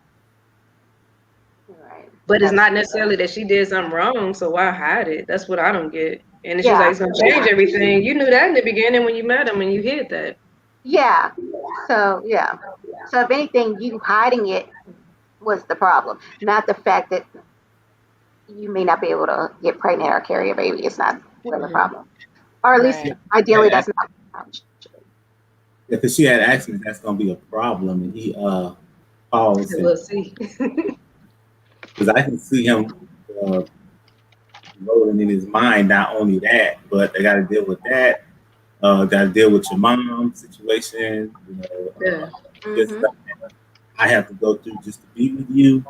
Right. But it's not necessarily that she did something wrong, so why hide it? That's what I don't get. And she's like, it's gonna change everything. You knew that in the beginning when you met him and you hid that. Yeah. So if anything, you hiding it was the problem, not the fact that you may not be able to get pregnant or carry a baby. It's not really the problem, or at least ideally that's not the problem. Yeah, because she had asked me that's gonna be a problem, and he paused. We'll see. Because I can see him rolling in his mind. Not only that, but they got to deal with that. Got to deal with your mom situation. Just stuff that I have to go through just to be with you.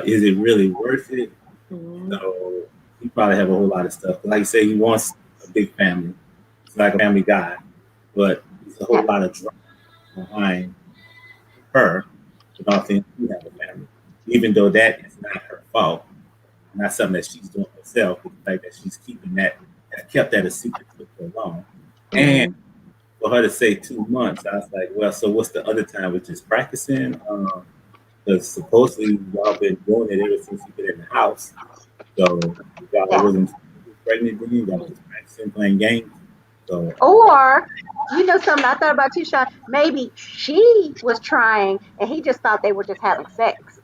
Is it really worth it? So he probably have a whole lot of stuff. Like you say, he wants a big family. He's like a family guy, but there's a whole lot of drama behind her. But all things we have a family, even though that is not her fault, not something that she's doing herself. But the fact that she's keeping that, has kept that a secret for so long, and for her to say 2 months, I was like, well, so what's the other time? Which is practicing. Because supposedly y'all been doing it ever since you've been in the house. So y'all wasn't pregnant then, y'all was just practicing playing games. So or you know something I thought about too, Shawn. Maybe she was trying and he just thought they were just having sex.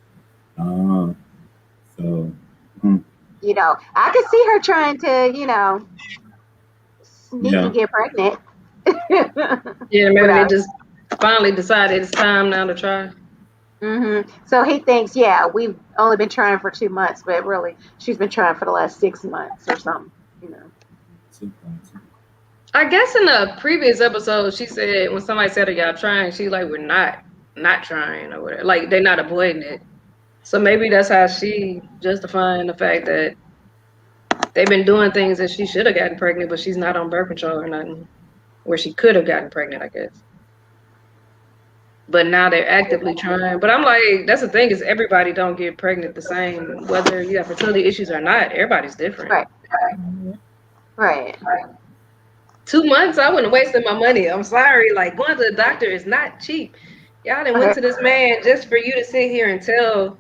So you know, I could see her trying to, sneak and get pregnant. Yeah, maybe they just finally decided it's time now to try. So he thinks, yeah, we've only been trying for 2 months, but really, she's been trying for the last 6 months or something, you know. I guess in a previous episode, she said when somebody said, "Are y'all trying?" She's like, "We're not trying," or whatever. Like they're not avoiding it. So maybe that's how she justifying the fact that they've been doing things that she should have gotten pregnant, but she's not on birth control or nothing, where she could have gotten pregnant, I guess. But now they're actively trying. But I'm like, that's the thing is everybody don't get pregnant the same, whether you have fertility issues or not. Everybody's different. Right. 2 months, I wouldn't have wasted my money. I'm sorry. Like going to the doctor is not cheap. Y'all done went to this man just for you to sit here and tell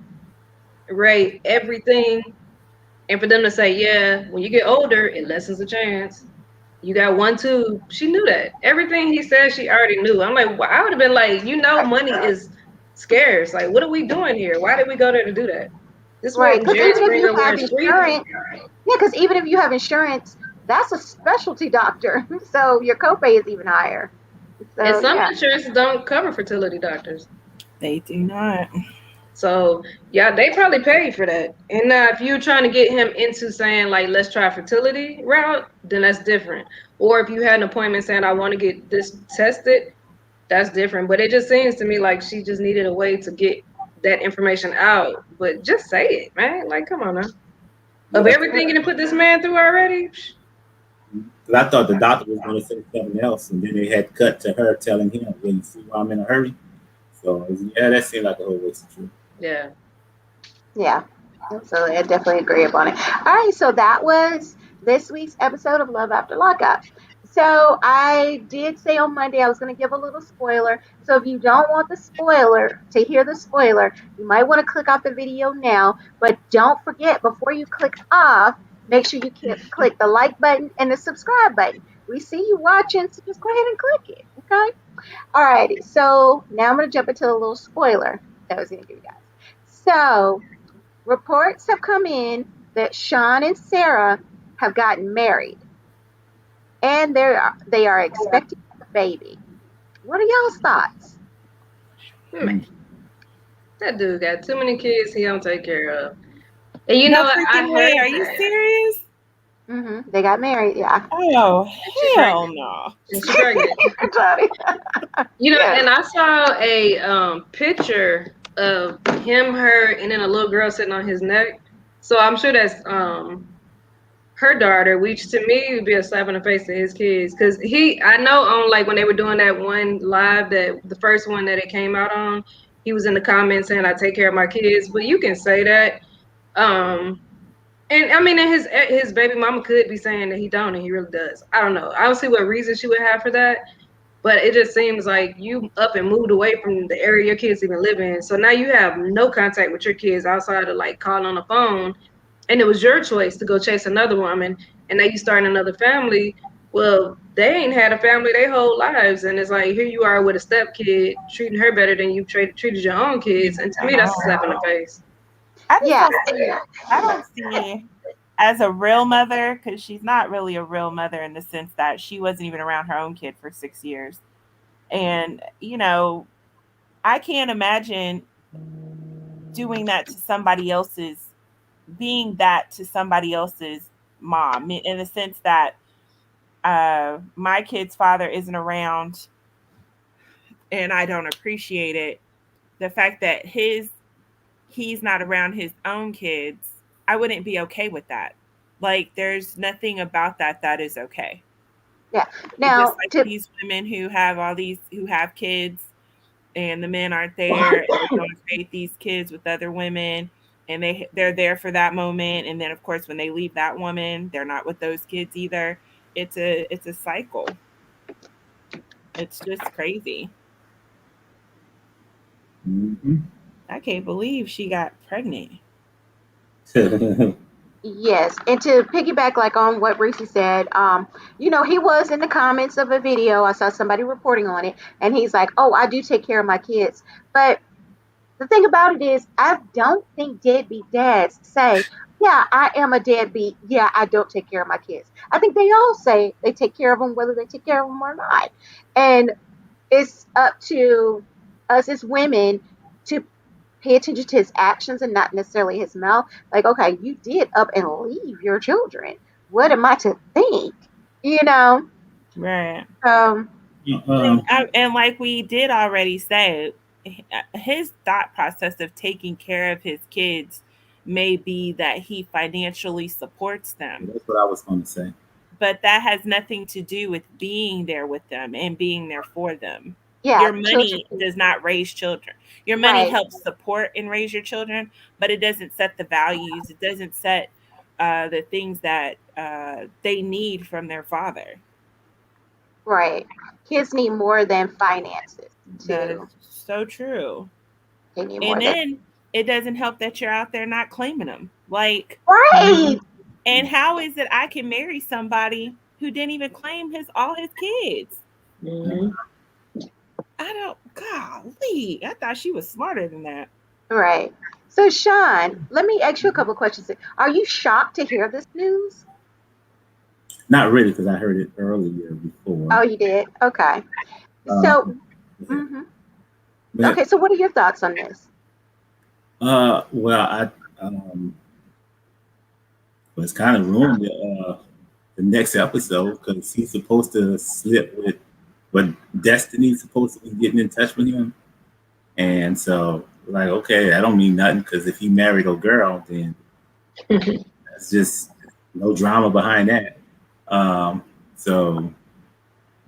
Ray everything, and for them to say, yeah, when you get older, it lessens the chance. You got 1 tube. She knew that. Everything he said, she already knew. I'm like, well, I would have been like, money is scarce. Like, what are we doing here? Why did we go there to do that? This Right. wasn't Because Jerry even if you Springer have where street. insurance, because even if you have insurance, that's a specialty doctor, so your copay is even higher. So, And some insurances don't cover fertility doctors. They do not. So yeah, they probably paid for that. And now if you're trying to get him into saying like, let's try fertility route, then that's different. Or if you had an appointment saying I want to get this tested, that's different. But it just seems to me like she just needed a way to get that information out. But just say it, man. Like, come on now. Of everything you done put this man through already. Because I thought the doctor was going to say something else, and then they had cut to her telling him, "Well, you see why I'm in a hurry." So yeah, that seemed like a whole waste of truth. Yeah. Yeah. So I definitely agree upon it. All right, so that was this week's episode of Love After Lockup. So I did say on Monday I was going to give a little spoiler. So if you don't want the spoiler, to hear the spoiler, you might want to click off the video now. But don't forget, before you click off, make sure you click the like button and the subscribe button. We see you watching, so just go ahead and click it, okay? All righty, so now I'm going to jump into a little spoiler that I was going to give you guys. So reports have come in that Shawn and Sarah have gotten married, and they are expecting a baby. What are y'all's thoughts? That dude got too many kids he don't take care of. And you No know, freaking way. Are you serious? They got married, yeah. Oh, hell no. And she's pregnant. You know, and I saw a picture of him, her, and then a little girl sitting on his neck. So I'm sure that's her daughter, which to me would be a slap in the face to his kids. Because I know on like when they were doing that one live, that the first one that it came out on, he was in the comments saying, I take care of my kids. But you can say that. And I mean, and his baby mama could be saying that he don't, and he really does. I don't know. I don't see what reason she would have for that. But it just seems like you up and moved away from the area your kids even live in. So now you have no contact with your kids outside of like calling on the phone. And it was your choice to go chase another woman. And now you starting another family. Well, they ain't had a family their whole lives. And it's like, here you are with a stepkid treating her better than you treated your own kids. And to me, that's a slap in the face. I don't see as a real mother, because she's not really a real mother in the sense that she wasn't even around her own kid for 6 years. And, you know, I can't imagine doing that to somebody else's, being that to somebody else's mom, in the sense that my kid's father isn't around and I don't appreciate it. The fact that he's not around his own kids, I wouldn't be okay with that. Like, there's nothing about that is okay. Yeah. Now, just like these women who have kids and the men aren't there, and they don't create these kids with other women, and they're there for that moment, and then of course when they leave that woman, they're not with those kids either. It's a cycle. It's just crazy. I can't believe she got pregnant. Yes, and to piggyback like on what Reese said, you know, he was in the comments of a video. I saw somebody reporting on it, and he's like, "Oh, I do take care of my kids." But the thing about it is, I don't think deadbeat dads say, yeah, I am a deadbeat. Yeah, I don't take care of my kids. I think they all say they take care of them, whether they take care of them or not. And it's up to us as women to pay attention to his actions and not necessarily his mouth. Like, okay, you did up and leave your children. What am I to think? You know? Right. Um, And like we did already say, his thought process of taking care of his kids may be that he financially supports them, that's what I was going to say. but that has nothing to do with being there with them and being there for them. Yeah, Your children. money does not raise children. Your money Right, helps support and raise your children, but it doesn't set the values. It doesn't set the things that they need from their father. right. Kids need more than finances That is too. so true. They need more And than then it doesn't help that you're out there not claiming them. Like, right. and how is it I can marry somebody who didn't even claim his all his kids? Mhm. I don't. Golly, I thought she was smarter than that. Right. So, Shawn, let me ask you a couple of questions. Are you shocked to hear this news? Not really, because I heard it earlier before. Oh, you did? Okay. So, Um, hmm but okay. So, what are your thoughts on this? well, I was kind of ruined the next episode because he's supposed to slip with, but Destiny's supposed to be getting in touch with him, and so like, okay, that don't mean nothing because if he married a girl, then that's just no drama behind that. So,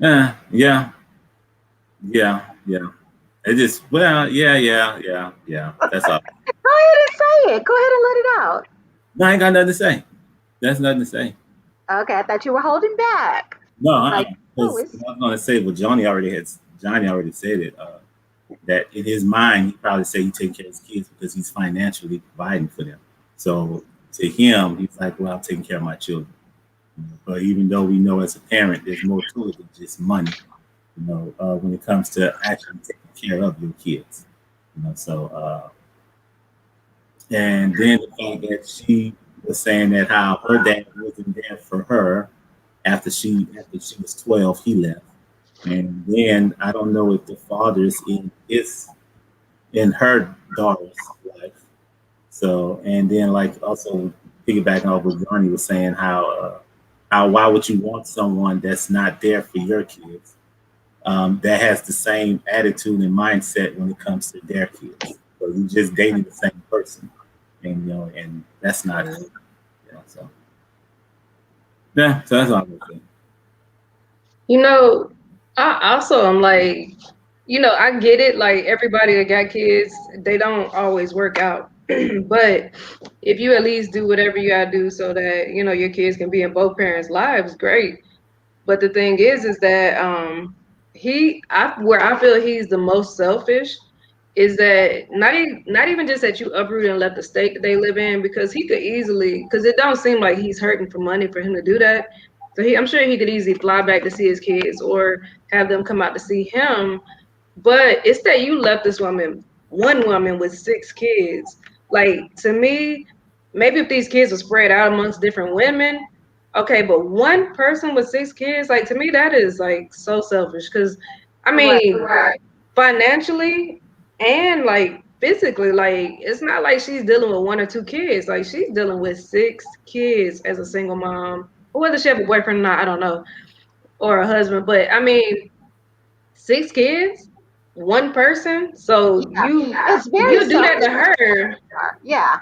yeah, yeah. It just, well, yeah. That's all. Go ahead and say it. Go ahead and let it out. No, I ain't got nothing to say. That's nothing to say. Okay, I thought you were holding back. No, Like, oh, because I was going to say, well, Johnny already said it. That in his mind, he probably say he take care of his kids because he's financially providing for them. So to him, he's like, well, I'm taking care of my children. But even though we know as a parent, there's more to it than just money. When it comes to actually taking care of your kids. And then the fact that she was saying that how her dad wasn't there for her after she was 12, he left. And then I don't know if the father's in her daughter's life. So, and then like also piggybacking off what Johnny was saying, how why would you want someone that's not there for your kids, that has the same attitude and mindset when it comes to their kids? So you just dating the same person, and and that's not it. So yeah, so that's all I'm saying. You know, I also am like, I get it. Like everybody that got kids, they don't always work out. But if you at least do whatever you gotta do so that your kids can be in both parents' lives, great. But the thing is that where I feel he's the most selfish is that not even just that you uproot and left the state that they live in, because he could easily, because it don't seem like he's hurting for money for him to do that. So I'm sure he could easily fly back to see his kids or have them come out to see him. But it's that you left one woman with 6 kids. Like, to me, maybe if these kids were spread out amongst different women, okay, but one person with 6 kids, like, to me, that is like so selfish. Because I right, mean, financially and like physically, like, it's not like she's dealing with 1 or 2 kids. Like, she's dealing with 6 kids as a single mom. Or whether she have a boyfriend or not, I don't know, or a husband. But I mean, 6 kids, one person. So yeah. It's if very you do that selfish. to her, Yeah,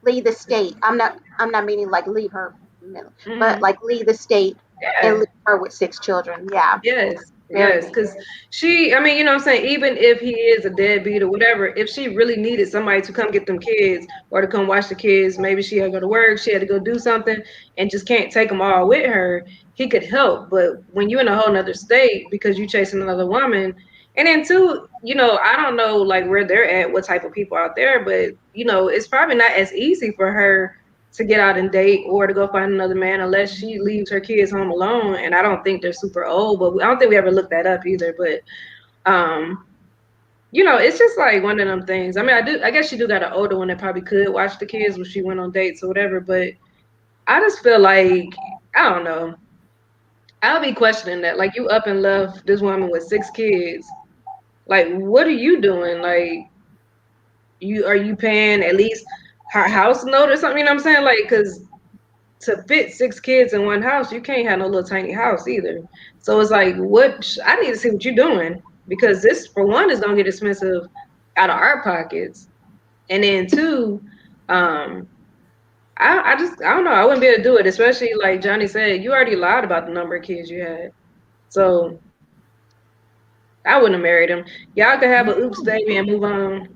leave the state. I'm not meaning like leave her, but mhm, like leave the state and yeah. leave her with 6 children. Yeah, Yes, very yes, mean. because I mean, you know what I'm saying? Even if he is a deadbeat or whatever, if she really needed somebody to come get them kids or to come watch the kids, maybe she had to go to work, she had to go do something, and just can't take them all with her, he could help. But when you're in a whole nother state because you chasing another woman, and then too, I don't know like where they're at, what type of people out there, but it's probably not as easy for her to get out and date or to go find another man unless she leaves her kids home alone. And I don't think they're super old, but I don't think we ever looked that up either. But it's just like one of them things. I mean, I guess she do got an older one that probably could watch the kids when she went on dates or whatever, but I just feel like, I don't know. I'll be questioning that. Like, you up and left this woman with 6 kids. Like, what are you doing? Like, are you paying at least her house note or something? You know what I'm saying? Like, because to fit 6 kids in one house, you can't have no little tiny house either. So it's like, I need to see what you're doing, because this, for one, is gonna get expensive out of our pockets, and then two, I don't know, I wouldn't be able to do it, especially like Johnny said, you already lied about the number of kids you had, so I wouldn't have married him. Y'all could have a oops baby and move on.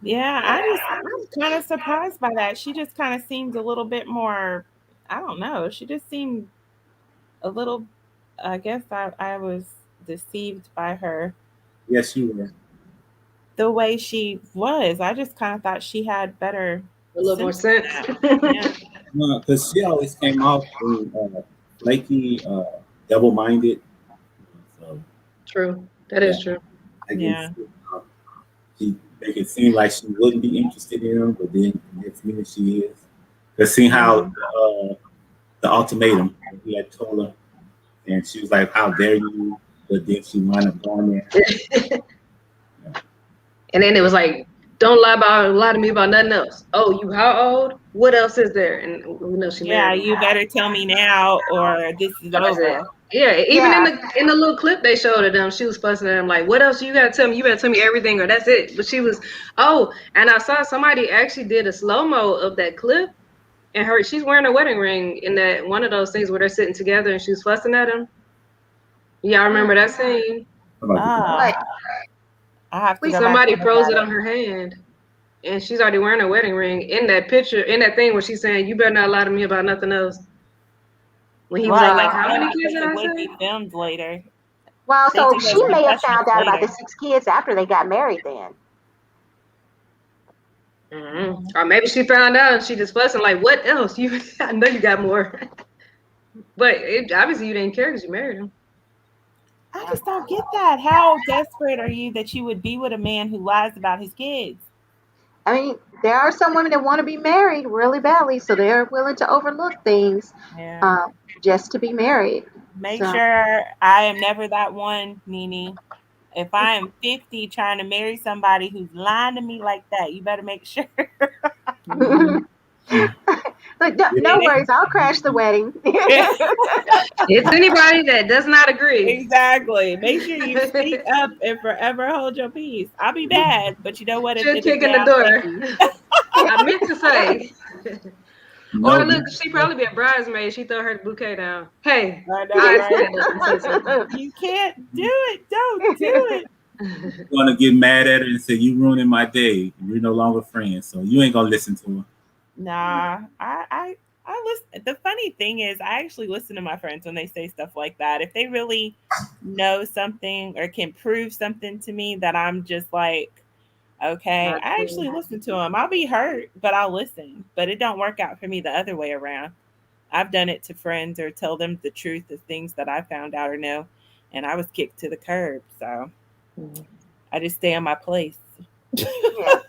Yeah, I'm kind of surprised by that. She just kind of seemed a little bit more, I don't know. She just seemed a little, I guess I was deceived by her, Yes, you were. the way she was. I just kind of thought she had better A little more sense than sense. that. Yeah. No, because she always came off being flaky, double-minded. So True. That is true. I can Yeah. see how she make it seem like she wouldn't be interested in him, but then next minute she is. Because seeing how the ultimatum he had told her, and she was like, "How dare you?" But then she wound up going there. And then it was like, don't lie to me about nothing else. Oh, you how old? What else is there? And we know she Yeah, married him. you better tell me now or this is That's it. over. Yeah, even Yeah. in the little clip they showed of them, she was fussing at him like, "What else you gotta tell me? You better tell me everything, or that's it." But she was, and I saw somebody actually did a slow mo of that clip, and she's wearing a wedding ring in that one of those things where they're sitting together and she's fussing at him. Y'all remember that scene? How about Ah, But I have to we go back Somebody and look froze at it it. on her hand, and she's already wearing a wedding ring in that picture, in that thing where she's saying, "You better not lie to me about nothing else." When he was all Right, like, makes "How sense many kids because did it I would say?" be filmed later. well, They so do those she may have confessions found out about the later. 6 kids after they got married then. Mm-hmm. Or maybe she found out and she just fussing like, "What else? I know you got more." But obviously you didn't care because you married him. I just don't get that. How desperate are you that you would be with a man who lies about his kids? I mean, there are some women that want to be married really badly, so they're willing to overlook things Yeah. um, just to be married. Make So, sure I am never that one, Nene. If I am 50 trying to marry somebody who's lying to me like that, you better make sure. Mm-hmm. but no worries, I'll crash the wedding. It's anybody that does not agree. Exactly. Make sure you speak up and forever hold your peace. I'll be bad, but you know what? At the Should end of kick the in day, the I'll thank door. you. I meant to say. Or No, look, she probably be a bridesmaid. She throw her bouquet down. Hey, I know, I right? stand up and say something. You can't do it. Don't do it. you're gonna get mad at her and say you ruining my day. We're no longer friends, so you ain't gonna listen to her. Nah, I listen. The funny thing is, I actually listen to my friends when they say stuff like that. If they really know something or can prove something to me that I'm just like, okay, Not I true. actually listen to them. I'll be hurt, but I'll listen. But it don't work out for me the other way around. I've done it to friends or tell them the truth of things that I found out or know, and I was kicked to the curb. So I just stay in my place. Yeah,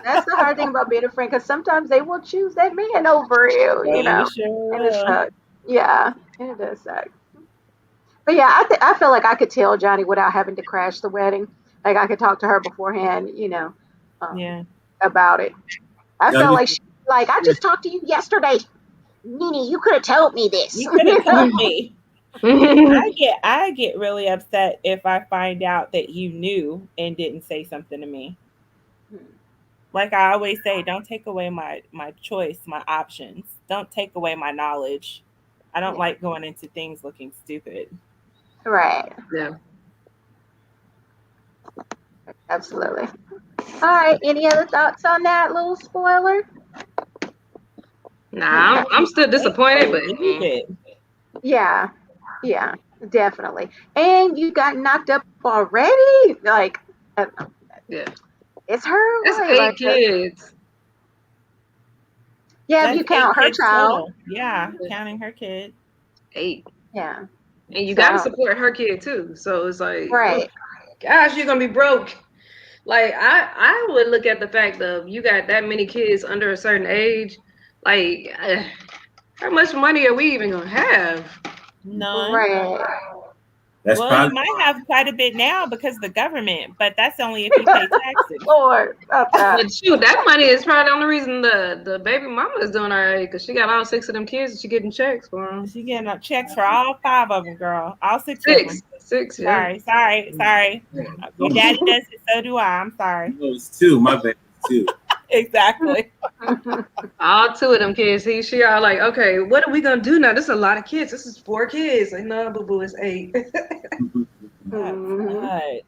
that's the hard thing about being a friend because sometimes they will choose that man over you, They sure and it will. sucks. Yeah, it does suck. But yeah, I feel like I could tell Johnny without having to crash the wedding. Like I could talk to her beforehand, um, Yeah. about it. I Tell felt you, like I just talked to you yesterday. Nene, you could have told me this. You could have told me. I get really upset if I find out that you knew and didn't say something to me. Like I always say, don't take away my choice, my options. Don't take away my knowledge. I don't Yeah, like going into things looking stupid. right. Yeah. Absolutely. All right. Any other thoughts on that little spoiler? Nah, I'm still Can't disappointed, but believe it. Yeah. Yeah. Definitely. And you got knocked up already? Like, uh, yeah. it's her That's way. 8 Like, kids. yeah, if That's you eight count her kids child. total. Yeah, counting her kid. 8. Yeah. And you gotta So, support her kid too. So it's like, oh right. gosh, you're gonna be broke. Like I would look at the fact of you got that many kids under a certain age. Like, how much money are we even gonna have? None. Right. That's Well, you probably might have quite a bit now because of the government, but that's only if you pay taxes. Lord, stop that. But shoot, that money is probably the only reason the baby mama is doing all right because she got all 6 of them kids and she getting checks for them. She getting up checks for all 5 of them, girl. All 6 of them. Six, yeah. Sorry. Your daddy does it, so do I. I'm sorry. it's two. My bad, too. Exactly. All 2 of them kids. She all like, okay, what are we gonna do now? This is a lot of kids. This is 4 kids. Like, no, boo boo, it's 8. That's nuts.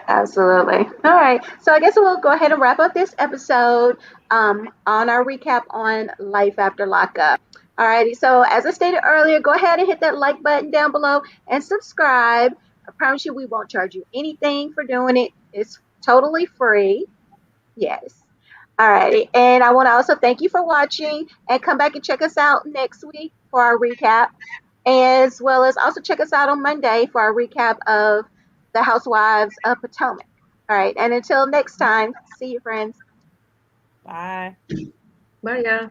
Absolutely. All right. So I guess we'll go ahead and wrap up this episode on our recap on life after lockup. All righty. So as I stated earlier, go ahead and hit that like button down below and subscribe. I promise you we won't charge you anything for doing it. It's totally free. Yes. All righty. And I want to also thank you for watching and come back and check us out next week for our recap, as well as also check us out on Monday for our recap of the Housewives of Potomac. All right. And until next time, see you, friends. Bye. Bye, y'all.